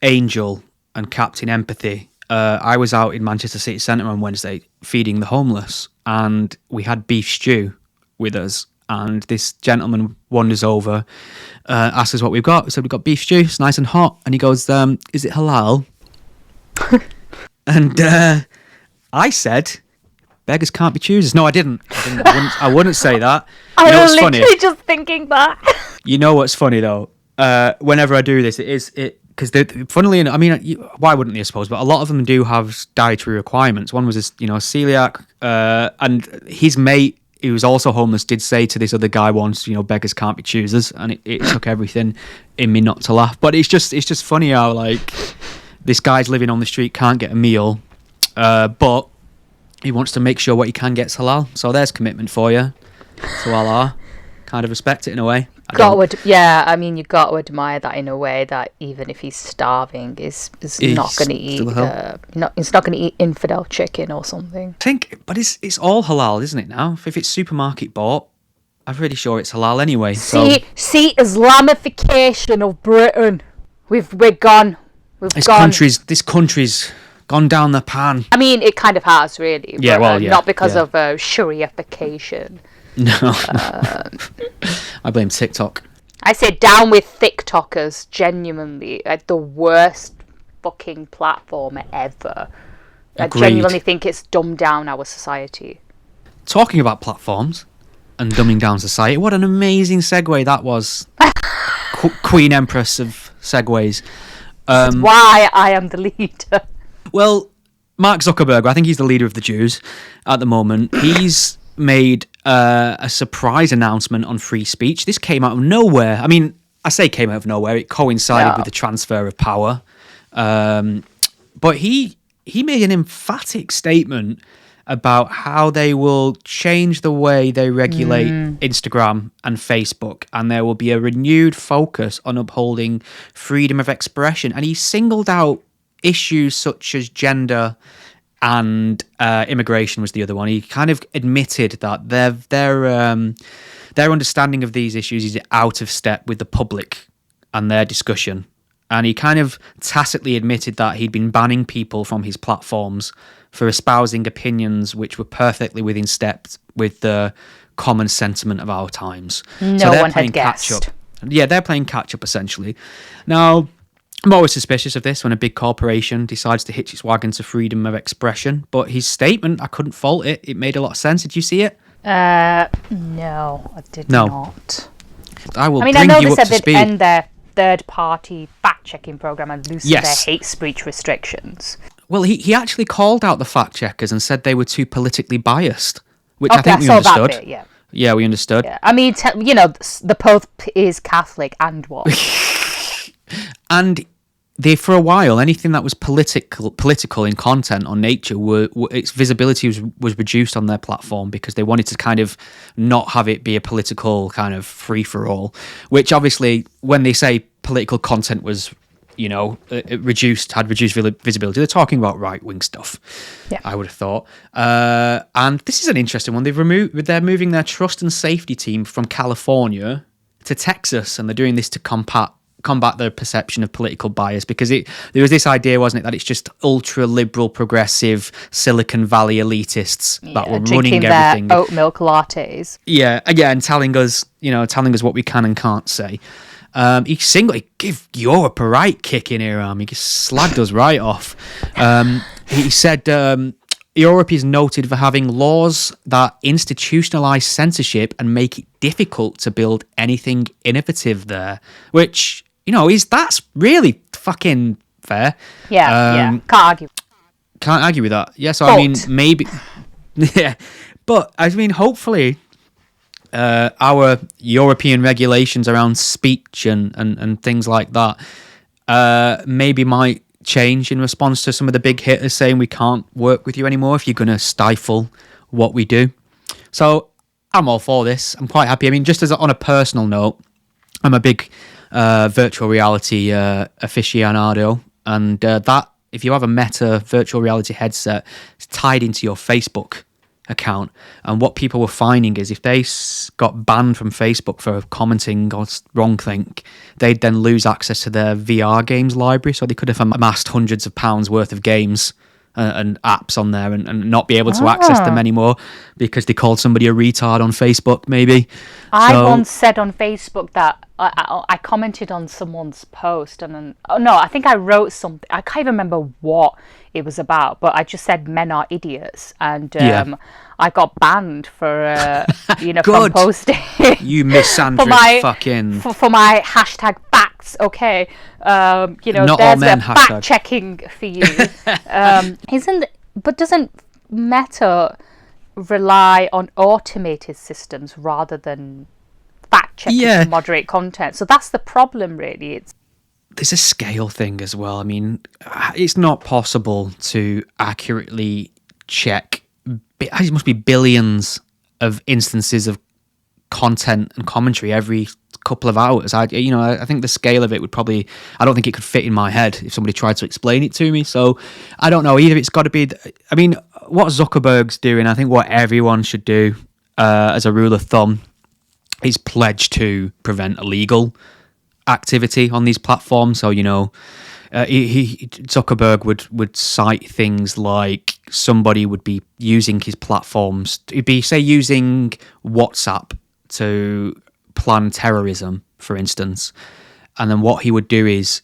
angel and Captain Empathy, I was out in Manchester City Centre on Wednesday feeding the homeless, and we had beef stew with us. And this gentleman wanders over, asks us what we've got. We said, we've got beef stew, it's nice and hot. And he goes, is it halal? And I said, beggars can't be choosers. No, I didn't. I wouldn't say that. I know was what's literally funny? just thinking that. You know what's funny though? Whenever I do this, because funnily enough, I mean, why wouldn't they? I suppose, but a lot of them do have dietary requirements. One was celiac, and his mate, who was also homeless, did say to this other guy once, beggars can't be choosers, and it took everything in me not to laugh. But it's just funny how like this guy's living on the street, can't get a meal, but he wants to make sure what he can get's halal. So there's commitment for you to Allah. Kind of respect it in a way. You got to admire that in a way, that even if he's starving, is not going to eat. He's not going to eat infidel chicken or something. But it's all halal, isn't it? Now, if it's supermarket bought, I'm pretty sure it's halal anyway. See, Islamification of Britain. We're gone. This country's gone down the pan. I mean, it kind of has, really. Yeah, but, yeah. Not because of Shariafication. No. I blame TikTok. I say down with TikTokers, genuinely. The worst fucking platform ever. Agreed. I genuinely think it's dumbed down our society. Talking about platforms and dumbing down society, what an amazing segue that was. Queen Empress of segues. That's why I am the leader. Well, Mark Zuckerberg, I think he's the leader of the Jews at the moment. He's made a surprise announcement on free speech. This came out of nowhere. I mean, I say came out of nowhere. It coincided with the transfer of power. But he made an emphatic statement about how they will change the way they regulate Instagram and Facebook, and there will be a renewed focus on upholding freedom of expression. And he singled out issues such as gender and immigration was the other one. He kind of admitted that their understanding of these issues is out of step with the public and their discussion. And he kind of tacitly admitted that he'd been banning people from his platforms for espousing opinions which were perfectly within step with the common sentiment of our times. No one had guessed. Catch up. Yeah, they're playing catch up essentially. Now, I'm always suspicious of this when a big corporation decides to hitch its wagon to freedom of expression. But his statement, I couldn't fault it. It made a lot of sense. Did you see it? No, I did not. I know they said they'd end their third-party fact-checking program and loosen their hate speech restrictions. Well, he actually called out the fact-checkers and said they were too politically biased, which I think we understood. That bit, yeah. Yeah, we understood. Yeah. I mean, the Pope is Catholic and what? And they, for a while, anything that was political in content or nature, its visibility was reduced on their platform because they wanted to kind of not have it be a political kind of free-for-all, which obviously, when they say political content was, had reduced visibility, they're talking about right-wing stuff, I would have thought. And this is an interesting one. They're moving their trust and safety team from California to Texas, and they're doing this to combat the perception of political bias, because there was this idea, wasn't it, that it's just ultra liberal, progressive Silicon Valley elitists that were running everything. Their oat milk lattes. Yeah, again, telling us what we can and can't say. He give Europe a right kick in Iram. He slagged us right off. He said Europe is noted for having laws that institutionalize censorship and make it difficult to build anything innovative there, which, that's really fucking fair. Yeah, Can't argue with that. Yeah, so I mean, maybe... Yeah, but I mean, hopefully... our European regulations around speech and things like that maybe might change in response to some of the big hitters saying we can't work with you anymore if you're going to stifle what we do. So I'm all for this. I'm quite happy. I mean, just as on a personal note, I'm a big virtual reality aficionado, and that if you have a Meta virtual reality headset, it's tied into your Facebook account. And what people were finding is if they got banned from Facebook for commenting or wrong thing, they'd then lose access to their VR games library. So they could have amassed hundreds of pounds worth of games and apps on there and not be able to access them anymore because they called somebody a retard on Facebook, maybe. I once said on Facebook that I commented on someone's post and then, I think I wrote something. I can't even remember what it was about, but I just said men are idiots, and I got banned for from posting. You misandrous fucking for my hashtag facts. Okay, not there's all men the fact checking for you. Doesn't Meta rely on automated systems rather than fact checking and moderate content? So that's the problem, really. There's a scale thing as well. I mean, it's not possible to accurately check. It must be billions of instances of content and commentary every couple of hours. I think the scale of it would probably, I don't think it could fit in my head if somebody tried to explain it to me. So I don't know. Either it's got to be, I mean, what Zuckerberg's doing, I think what everyone should do as a rule of thumb is pledge to prevent illegal activity on these platforms. So Zuckerberg would cite things like somebody would be using his platforms, it'd be say using WhatsApp to plan terrorism, for instance, and then what he would do is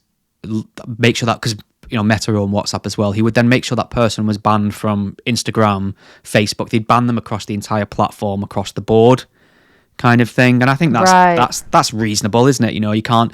make sure that, because Meta own WhatsApp as well, he would then make sure that person was banned from Instagram, Facebook. They'd ban them across the entire platform, across the board, kind of thing. And I think that's reasonable, isn't it? I can't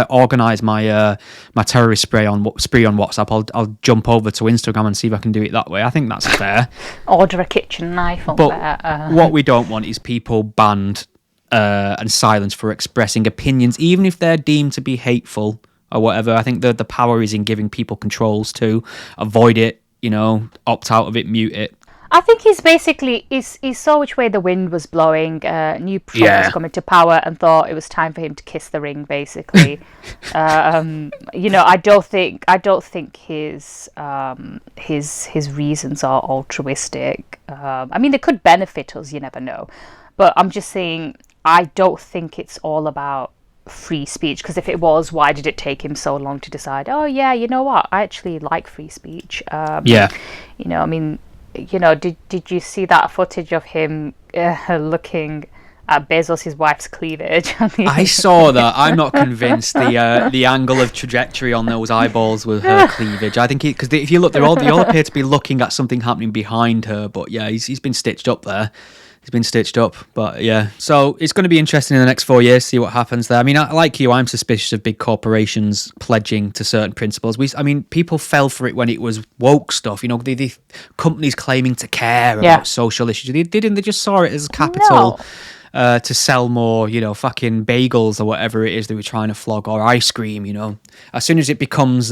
organize my my terrorist spree on WhatsApp. I'll jump over to Instagram and see if I can do it that way. I think that's fair. Order a kitchen knife on there. What we don't want is people banned and silenced for expressing opinions, even if they're deemed to be hateful or whatever. I think the power is in giving people controls to avoid it, opt out of it, mute it. I think he saw which way the wind was blowing, knew Trump was coming to power, and thought it was time for him to kiss the ring. Basically, I don't think his reasons are altruistic. I mean, they could benefit us. You never know, but I'm just saying I don't think it's all about free speech, because if it was, why did it take him so long to decide, oh yeah, you know what, I actually like free speech? I mean, did you see that footage of him looking at Bezos' wife's cleavage? I saw that. I'm not convinced the angle of trajectory on those eyeballs with her cleavage. I think because if you look, they all appear to be looking at something happening behind her. But yeah, he's been stitched up there. He's been stitched up, but yeah. So it's going to be interesting in the next 4 years, see what happens there. I mean, like you, I'm suspicious of big corporations pledging to certain principles. People fell for it when it was woke stuff. The companies claiming to care about social issues. They didn't. They just saw it as capital to sell more, fucking bagels or whatever it is they were trying to flog, or ice cream. As soon as it becomes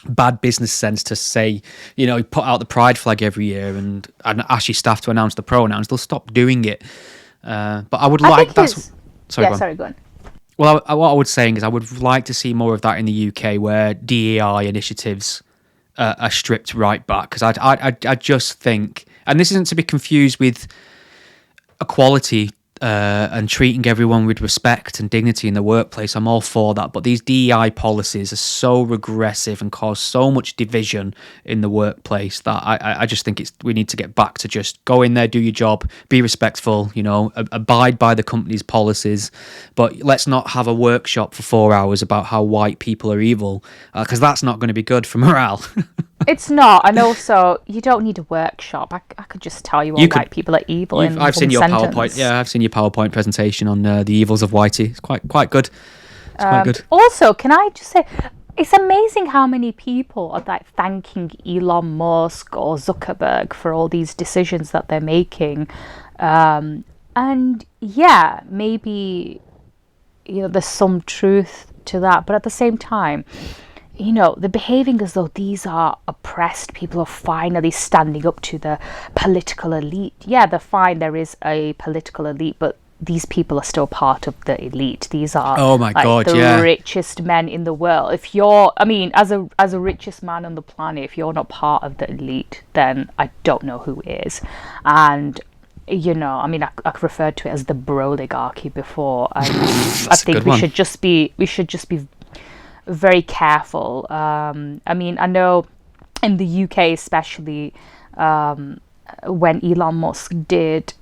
bad business sense to say, you put out the pride flag every year and ask your staff to announce the pronouns, they'll stop doing it. But I would like that's. Sorry, go on. Well, what I was saying is I would like to see more of that in the UK, where DEI initiatives are stripped right back, because I just think, and this isn't to be confused with equality and treating everyone with respect and dignity in the workplace. I'm all for that, but these DEI policies are so regressive and cause so much division in the workplace that I just think we need to get back to just go in there, do your job, be respectful, abide by the company's policies, but let's not have a workshop for 4 hours about how white people are evil, because that's not going to be good for morale. It's not, and also you don't need a workshop. I could just tell you all white people are evil. I've seen your PowerPoint. Yeah, I've seen your PowerPoint presentation on the evils of whitey. It's quite good. It's quite good. Also, can I just say, it's amazing how many people are like thanking Elon Musk or Zuckerberg for all these decisions that they're making, and yeah, maybe there's some truth to that, but at the same time, they're behaving as though these are oppressed people are finally standing up to the political elite. Yeah, they're fine. There is a political elite, but these people are still part of the elite. These are the richest men in the world. If you're, I mean, as a richest man on the planet, if you're not part of the elite, then I don't know who is. And I mean, I've referred to it as the broligarchy before. I think we should just be very careful. I mean, I know in the UK especially, when Elon Musk did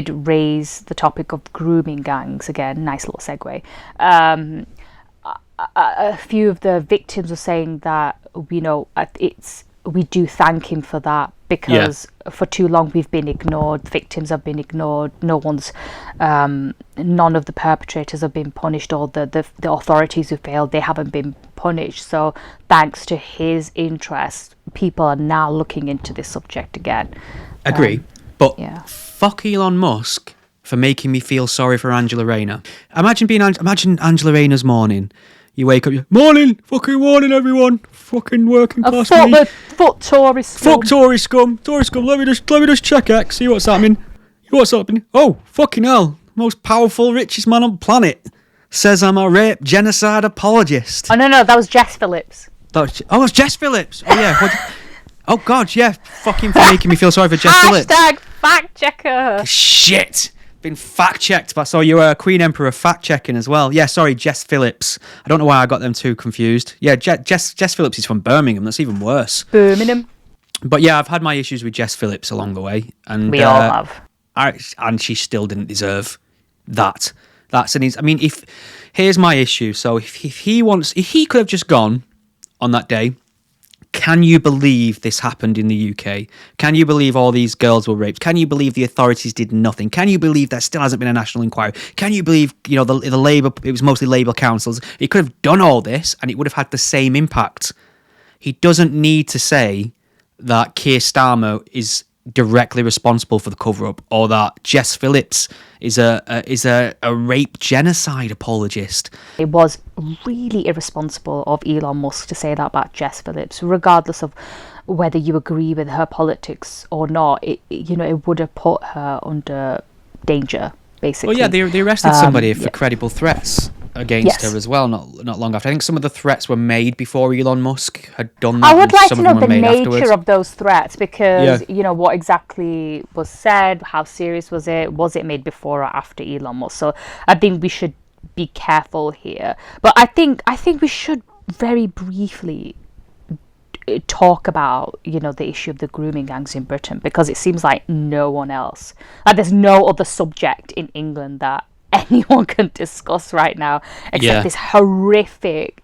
raise the topic of grooming gangs, again, nice little segue, a few of the victims were saying that, we do thank him for that, because for too long we've been ignored, victims have been ignored, none of the perpetrators have been punished, or the authorities who failed, they haven't been punished. So thanks to his interest, people are now looking into this subject again. Agree, but fuck Elon Musk for making me feel sorry for Angela Rayner. Imagine Angela Rayner's morning. You wake up, morning, fucking morning, everyone, fucking working class me. Fuck Tory scum. Fuck Tory scum. Let me just check X, see what's happening. Oh, fucking hell, most powerful, richest man on the planet says I'm a rape genocide apologist. Oh no, that was Jess Phillips. It's Jess Phillips. Oh yeah. Oh god, yeah. Fucking for making me feel sorry for Jess Phillips. Hashtag fact checker. Shit. Been fact checked, but I saw you Queen Emperor fact checking as well. Yeah, sorry, Jess Phillips. I don't know why I got them two confused. Yeah, Jess Phillips is from Birmingham. That's even worse. Birmingham. But yeah, I've had my issues with Jess Phillips along the way, and we all have. And she still didn't deserve that. Here's my issue. So if he could have just gone on that day. Can you believe this happened in the UK? Can you believe all these girls were raped? Can you believe the authorities did nothing? Can you believe there still hasn't been a national inquiry? Can you believe, the Labour, it was mostly Labour councils. He could have done all this and it would have had the same impact. He doesn't need to say that Keir Starmer is directly responsible for the cover-up, or that Jess Phillips is a rape genocide apologist. It was really irresponsible of Elon Musk to say that about Jess Phillips, regardless of whether you agree with her politics or not. It would have put her under danger, basically. Well, yeah, they arrested somebody for credible threats against her as well, not long after. I think some of the threats were made before Elon Musk had done that. I would like to know the nature of those threats, because what exactly was said, how serious was it made before or after Elon Musk? So I think we should be careful here. But I think we should very briefly talk about the issue of the grooming gangs in Britain, because it seems like no one else, there's no other subject in England that anyone can discuss right now except these horrific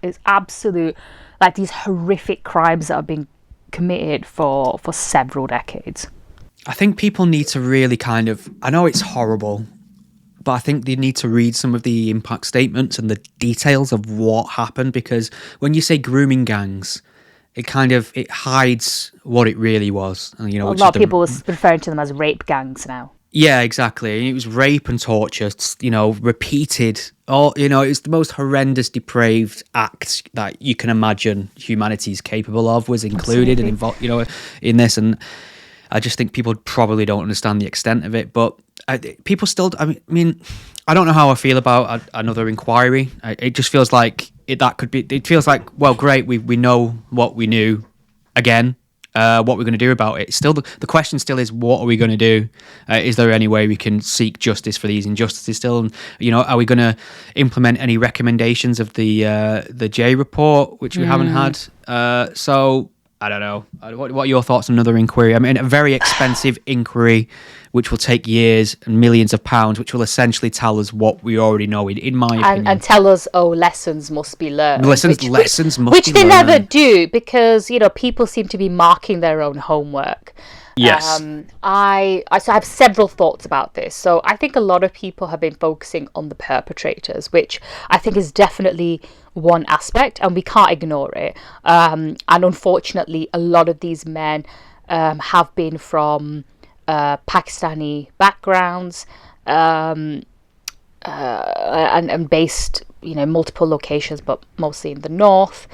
crimes that have been committed for several decades. I think people need to really I know it's horrible, but I think they need to read some of the impact statements and the details of what happened, because when you say grooming gangs, it hides what it really was. A lot of people are referring to them as rape gangs now. Yeah, exactly. It was rape and torture, repeated. It's the most horrendous, depraved act that you can imagine humanity is capable of was included and involved, in this. And I just think people probably don't understand the extent of it. But people still, I mean, I don't know how I feel about another inquiry. It just feels like it feels like, well, great, we know what we knew again. What we're going to do about it. Still, the question still is, what are we going to do? Is there any way we can seek justice for these injustices still? And, are we going to implement any recommendations of the J report, which we haven't had? So I don't know. What are your thoughts on another inquiry? I mean, a very expensive inquiry, which will take years and millions of pounds, which will essentially tell us what we already know, in my opinion. And tell us, lessons must be learned. Lessons must be learned. Which they never do, because, people seem to be marking their own homework. Yes. I have several thoughts about this. So I think a lot of people have been focusing on the perpetrators, which I think is definitely one aspect, and we can't ignore it. And unfortunately, a lot of these men have been from Pakistani backgrounds and based, multiple locations, but mostly in the north.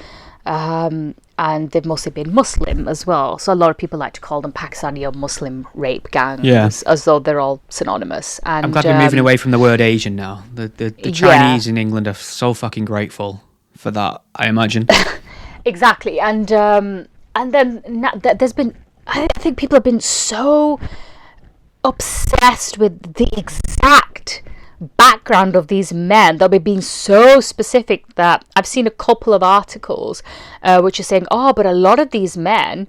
And they've mostly been Muslim as well. So a lot of people like to call them Pakistani or Muslim rape gangs, Yeah. as though they're all synonymous. And I'm glad we're moving away from the word Asian now. The Chinese in England are so fucking grateful for that, I imagine. Exactly. And then there's been, I think people have been so obsessed with the exact background of these men. They'll be being so specific that I've seen a couple of articles which are saying, oh, but a lot of these men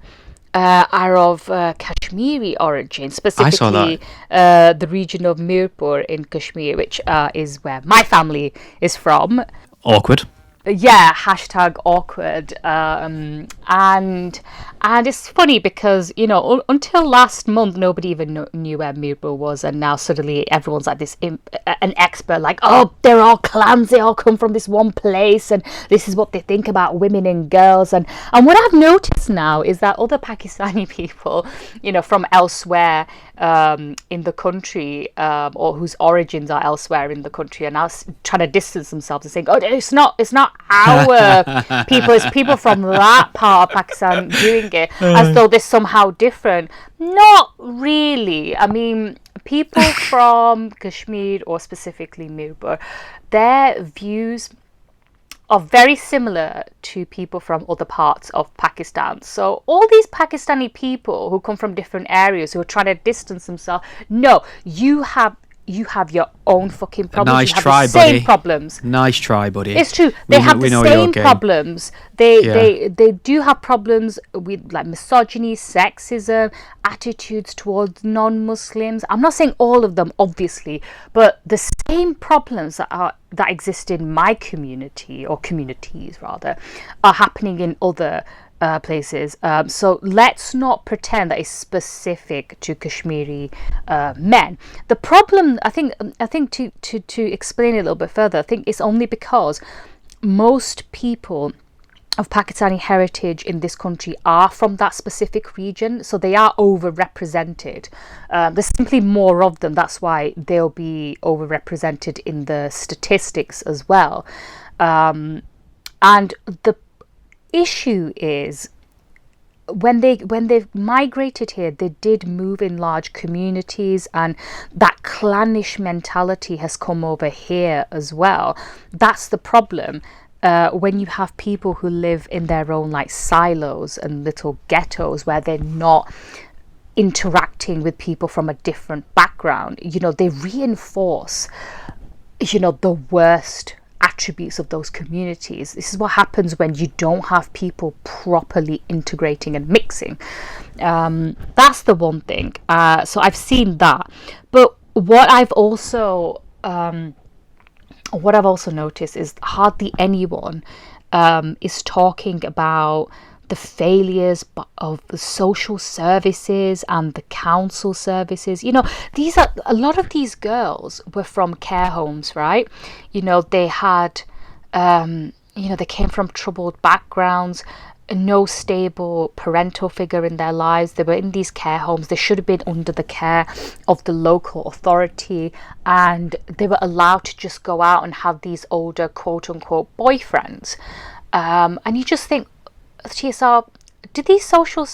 are of Kashmiri origin, specifically the region of Mirpur in Kashmir, which is where my family is from. Awkward. Yeah, hashtag awkward. And it's funny because, you know, until last month, nobody even knew where Mirpur was. And now suddenly everyone's like this, an expert, like, oh, they're all clans. They all come from this one place. And this is what they think about women and girls. And what I've noticed now is that other Pakistani people, you know, from elsewhere in the country, or whose origins are elsewhere in the country, are now trying to distance themselves and saying, oh, it's not our people, it's people from that part of Pakistan doing it, as though they're somehow different. Not really. I mean, people from Kashmir, or specifically Mirpur, their views are very similar to people from other parts of Pakistan. So all these Pakistani people who come from different areas who are trying to distance themselves, no, you have your own fucking problems. Nice you have try, the same buddy. problems. Nice try, buddy. It's true. They have the same problems. They do have problems with like misogyny, sexism, attitudes towards non-Muslims. I'm not saying all of them, obviously, but the same problems that exist in my community, or communities rather, are happening in other places. So let's not pretend that it's specific to Kashmiri men. The problem, I think to explain it a little bit further, I think it's only because most people of Pakistani heritage in this country are from that specific region, so they are overrepresented. There's simply more of them. That's why they'll be overrepresented in the statistics as well. And the issue is, when they've migrated here, they did move in large communities, and that clannish mentality has come over here as well. That's the problem. When you have people who live in their own like silos and little ghettos where they're not interacting with people from a different background, you know, they reinforce, you know, the worst attributes of those communities. This is what happens when you don't have people properly integrating and mixing. That's the one thing. So I've seen that. But what I've also noticed is hardly anyone is talking about the failures of the social services and the council services. You know, a lot of these girls were from care homes, right? You know, they had, they came from troubled backgrounds, no stable parental figure in their lives. They were in these care homes. They should have been under the care of the local authority, and they were allowed to just go out and have these older quote unquote boyfriends. And you just think to yourself, do these social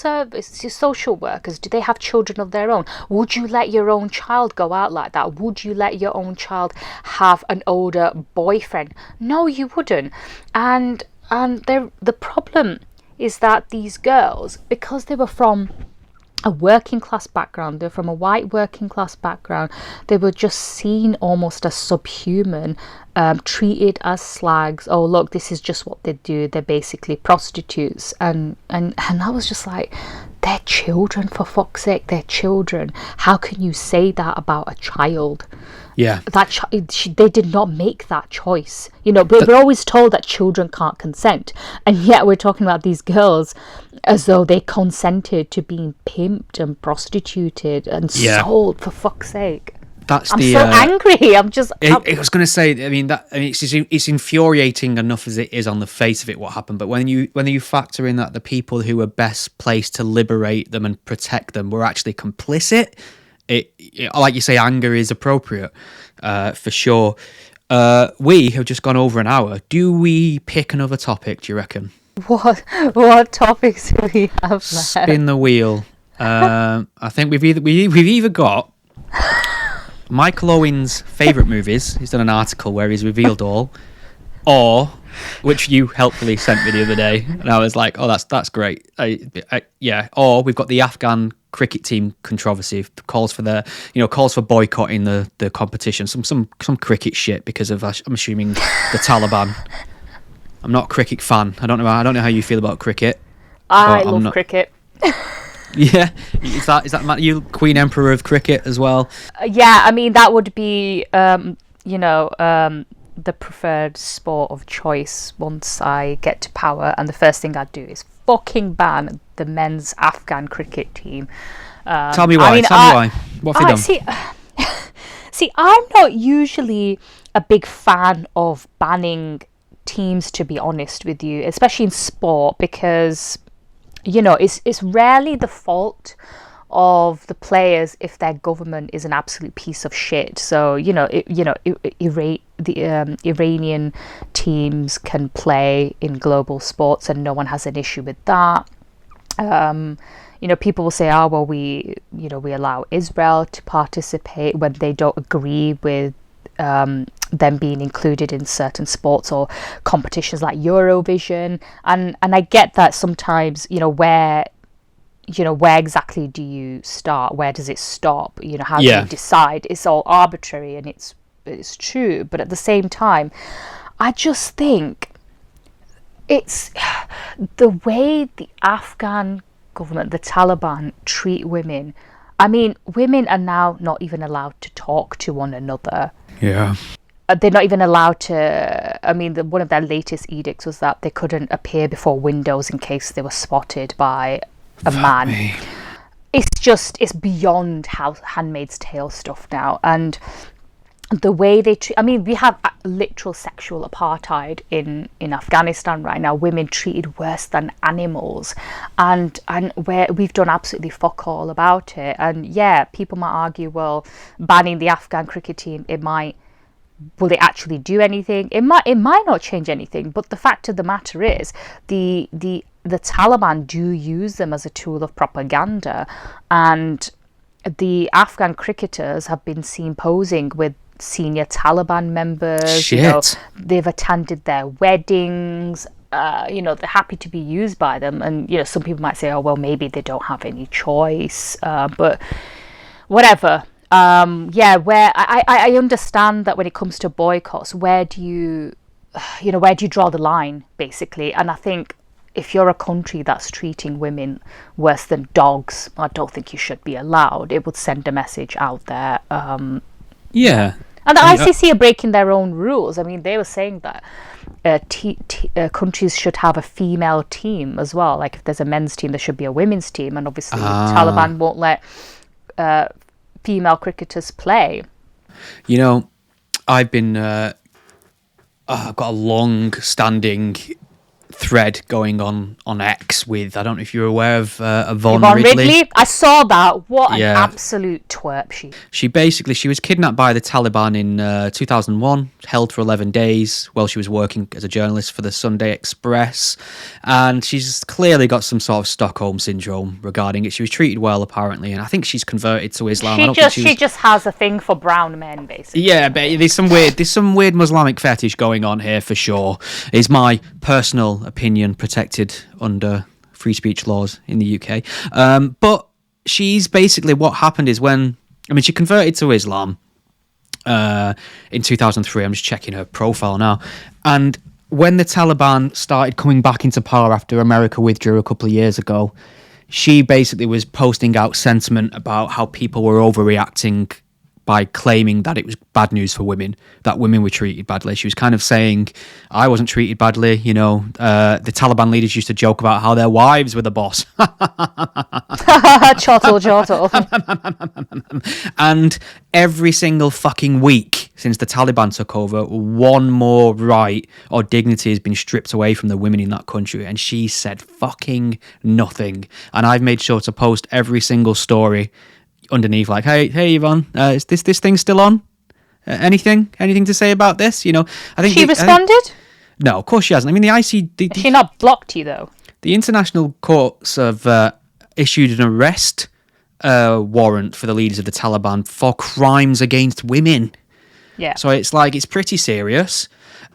workers, do they have children of their own? Would you let your own child go out like that? Would you let your own child have an older boyfriend? No, you wouldn't. And the problem is that these girls, because they were from a working class background, they're from a white working class background, they were just seen almost as subhuman, treated as slags. Oh, look, this is just what they do. They're basically prostitutes. And I was just like, they're children, for fuck's sake, they're children. How can you say that about a child? Yeah. They did not make that choice. You know, we're always told that children can't consent. And yet we're talking about these girls as though they consented to being pimped and prostituted and sold, for fuck's sake. I'm so angry. I was going to say, it's infuriating enough as it is on the face of it what happened, but when you factor in that the people who were best placed to liberate them and protect them were actually complicit, it like you say, anger is appropriate, for sure. We have just gone over an hour. Do we pick another topic, do you reckon? What topics do we have left? Spin the wheel. I think we've either got Michael Owen's favourite movies. He's done an article where he's revealed all, or which you helpfully sent me the other day, and I was like, "Oh, that's great." Yeah. Or we've got the Afghan cricket team controversy. Calls for boycotting the competition. Some cricket shit because of, I'm assuming, the Taliban. I'm not a cricket fan. I don't know how you feel about cricket. I love cricket. Yeah, is that you, Queen Emperor of cricket as well? Yeah, I mean that would be the preferred sport of choice once I get to power, and the first thing I'd do is fucking ban the men's Afghan cricket team. Tell me why. Tell me why. What have you done? See, I'm not usually a big fan of banning teams, to be honest with you, especially in sport, because it's rarely the fault of the players if their government is an absolute piece of shit. So the Iranian teams can play in global sports and no one has an issue with that. People will say, oh well, we allow Israel to participate when they don't agree with them being included in certain sports or competitions like Eurovision, and I get that sometimes, where exactly do you start? Where does it stop? How do you decide? It's all arbitrary, and it's true, but at the same time, I just think it's the way the Afghan government, the Taliban, treat women. I mean, women are now not even allowed to talk to one another. Yeah. They're not even allowed to. I mean, one of their latest edicts was that they couldn't appear before windows in case they were spotted by a man. Me. It's beyond Handmaid's Tale stuff now, and the way they treat. I mean, we have literal sexual apartheid in Afghanistan right now. Women treated worse than animals, and where we've done absolutely fuck all about it. And yeah, people might argue, well, banning the Afghan cricket team, will it actually do anything? It might not change anything. But the fact of the matter is, the Taliban do use them as a tool of propaganda, and the Afghan cricketers have been seen posing with senior Taliban members. Shit. They've attended their weddings. They're happy to be used by them, and some people might say, oh well, maybe they don't have any choice, but whatever. Where I understand that when it comes to boycotts, where do you draw the line, basically? And I think if you're a country that's treating women worse than dogs, I don't think you should be allowed. It would send a message out there. Yeah. And the ICC are breaking their own rules. I mean, they were saying that countries should have a female team as well. Like if there's a men's team, there should be a women's team. And obviously, Taliban won't let female cricketers play. I've been I've got a long-standing thread going on X with, I don't know if you're aware of Yvonne Ridley. I saw that. What an absolute twerp she was kidnapped by the Taliban in 2001, held for 11 days while she was working as a journalist for the Sunday Express, and she's clearly got some sort of Stockholm syndrome regarding it. She was treated well, apparently, and I think she's converted to Islam. She just has a thing for brown men, basically. Yeah, but there's some weird Muslimic fetish going on here for sure. Is my personal opinion, protected under free speech laws in the UK. But she's basically, what happened is she converted to Islam in 2003. I'm just checking her profile now. And when the Taliban started coming back into power after America withdrew a couple of years ago, she basically was posting out sentiment about how people were overreacting by claiming that it was bad news for women, that women were treated badly. She was kind of saying, I wasn't treated badly, the Taliban leaders used to joke about how their wives were the boss. Chottle. And every single fucking week since the Taliban took over, one more right or dignity has been stripped away from the women in that country, and she said fucking nothing. And I've made sure to post every single story underneath, like, hey Yvonne, is this thing still on? Anything to say about this? I think she responded. No, of course she hasn't. I mean, the IC... Has she not blocked you, though? The international courts have issued an arrest warrant for the leaders of the Taliban for crimes against women. Yeah. So it's like, it's pretty serious.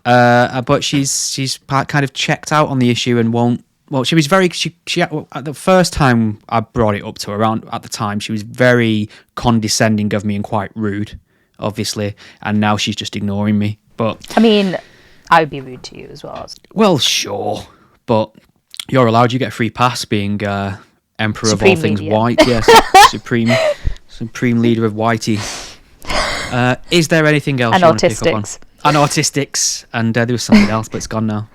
But she's kind of checked out on the issue and won't... Well, she was very... She at the first time I brought it up to her, around at the time, she was very condescending of me and quite rude, obviously. And now she's just ignoring me. But I mean, I would be rude to you as well. well, sure. But you're allowed. You get a free pass being Emperor Supreme of all things leader, yeah. white. Yes, supreme leader of Whitey. Is there anything else And you want to pick up on? Autistics. And Autistics. And there was something else, but it's gone now.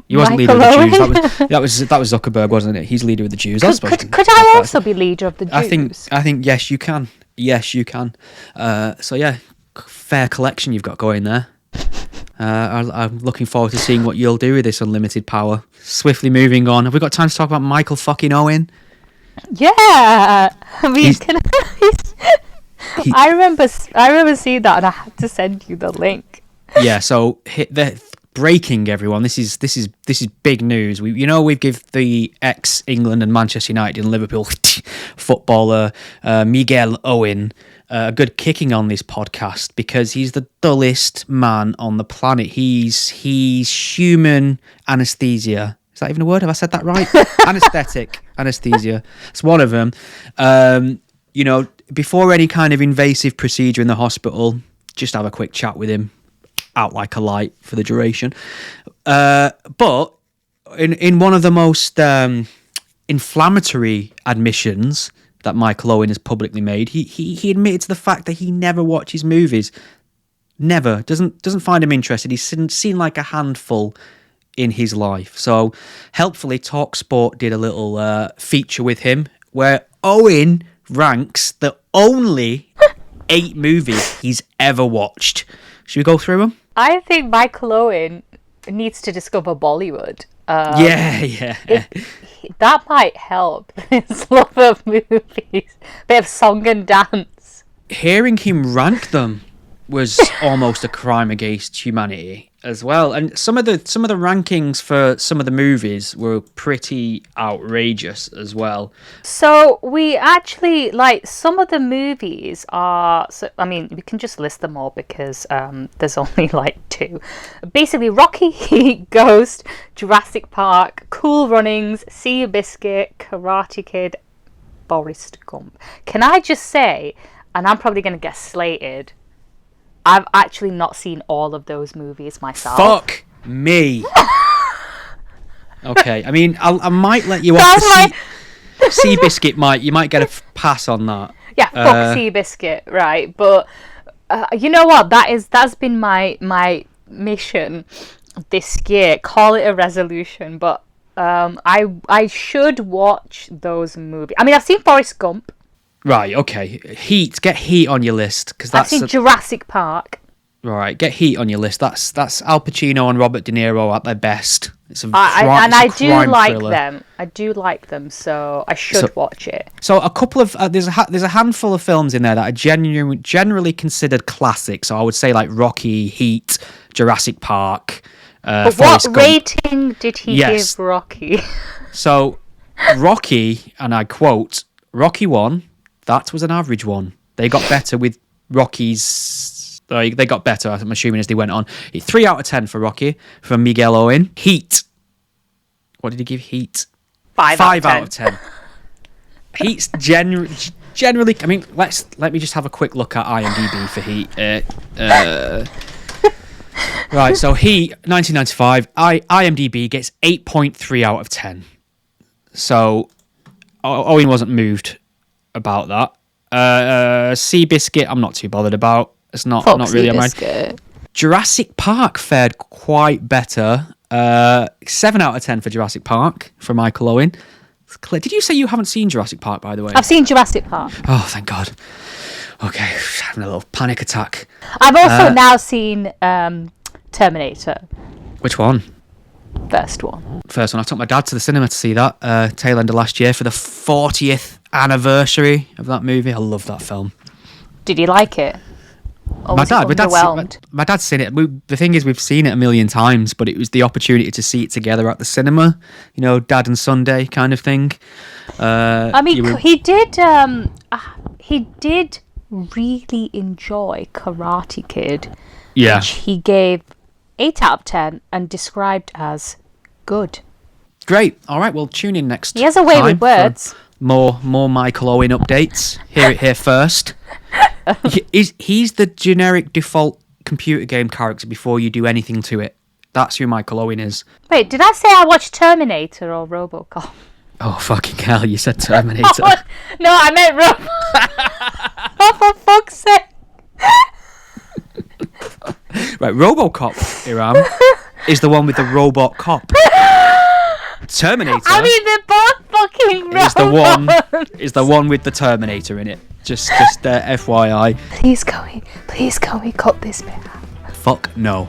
He wasn't leader of Michael the Owen? Jews. That was Zuckerberg, wasn't it? He's leader of the Jews. I suppose. Could I also be leader of the Jews? I think yes, you can. Yes, you can. So yeah, fair collection you've got going there. I'm looking forward to seeing what you'll do with this unlimited power. Swiftly moving on. Have we got time to talk about Michael fucking Owen? Yeah. I mean, I remember seeing that, and I had to send you the link. Yeah. So the breaking, everyone. This is big news. We've give the ex-England and Manchester United and Liverpool footballer Miguel Owen a good kicking on this podcast because he's the dullest man on the planet. He's human anesthesia. Is that even a word? Have I said that right? Anesthesia. It's one of them. Before any kind of invasive procedure in the hospital, just have a quick chat with him, out like a light for the duration. But in one of the most inflammatory admissions that Michael Owen has publicly made, he admitted to the fact that he never watches movies. Never. Doesn't find him interested. He's seen like a handful in his life. So helpfully TalkSport did a little feature with him where Owen ranks the only 8 movies he's ever watched. Should we go through them? I think Michael Owen needs to discover Bollywood. Yeah. That might help his love of movies. Bit of song and dance. Hearing him rank them was almost a crime against humanity as well. And some of the rankings for some of the movies were pretty outrageous as well. So we actually, some of the movies are... So, I mean, we can just list them all because there's only 2. Basically, Rocky, Heat, Ghost, Jurassic Park, Cool Runnings, Seabiscuit, Karate Kid, Boris Gump. Can I just say, and I'm probably going to get slated, I've actually not seen all of those movies myself. Fuck me. Okay, I mean, I might let you off the Seabiscuit. You might get a pass on that. Yeah, fuck Seabiscuit, right? But you know what? That's been my mission this year. Call it a resolution, but I should watch those movies. I mean, I've seen Forrest Gump. Right, okay. Get Heat on your list because that's. I've seen Jurassic Park. Right, get Heat on your list. That's Al Pacino and Robert De Niro at their best. It's a I do like thriller. them. I do like them, so I should watch it. So a couple of there's a handful of films in there that are generally considered classics. So I would say like Rocky, Heat, Jurassic Park. But Forrest what Gump. rating did he give Rocky? So Rocky, and I quote, Rocky 1. That was an average one. They got better with Rocky's... They got better, I'm assuming, as they went on. 3 out of 10 for Rocky, from Miguel Owen. Heat. What did he give Heat? 5 out of 10. Heat's generally... I mean, let me just have a quick look at IMDb for Heat. Right, so Heat, 1995. IMDb gets 8.3 out of 10. So Owen wasn't moved about that. Seabiscuit, I'm not too bothered about. It's not really a mind. Jurassic Park fared quite better. 7 out of 10 for Jurassic Park from Michael Owen. Did you say you haven't seen Jurassic Park, by the way? I've seen Jurassic Park. Oh, thank God. Okay, having a little panic attack. I've also now seen Terminator. Which one? First one. I took my dad to the cinema to see that tail end of last year for the 40th anniversary of that movie. I love that film. Did you like it? Or was it underwhelmed? My dad's seen it. The thing is, we've seen it a million times, but it was the opportunity to see it together at the cinema. You know, Dad and Sunday kind of thing. I mean, he did really enjoy Karate Kid, which he gave 8 out of 10 and described as good. Great. All right, well, tune in next time. He has a way with words. More Michael Owen updates. Hear it here first. He's the generic default computer game character before you do anything to it. That's who Michael Owen is. Wait, did I say I watched Terminator or RoboCop? Oh, fucking hell, you said Terminator. No, I meant RoboCop. Oh, for fuck's sake. Right, RoboCop, Iram, is the one with the robot cop. Terminator. I mean, they're both fucking robots. Is the one with the Terminator in it. Just FYI. Please, can we cut this bit out? Fuck no.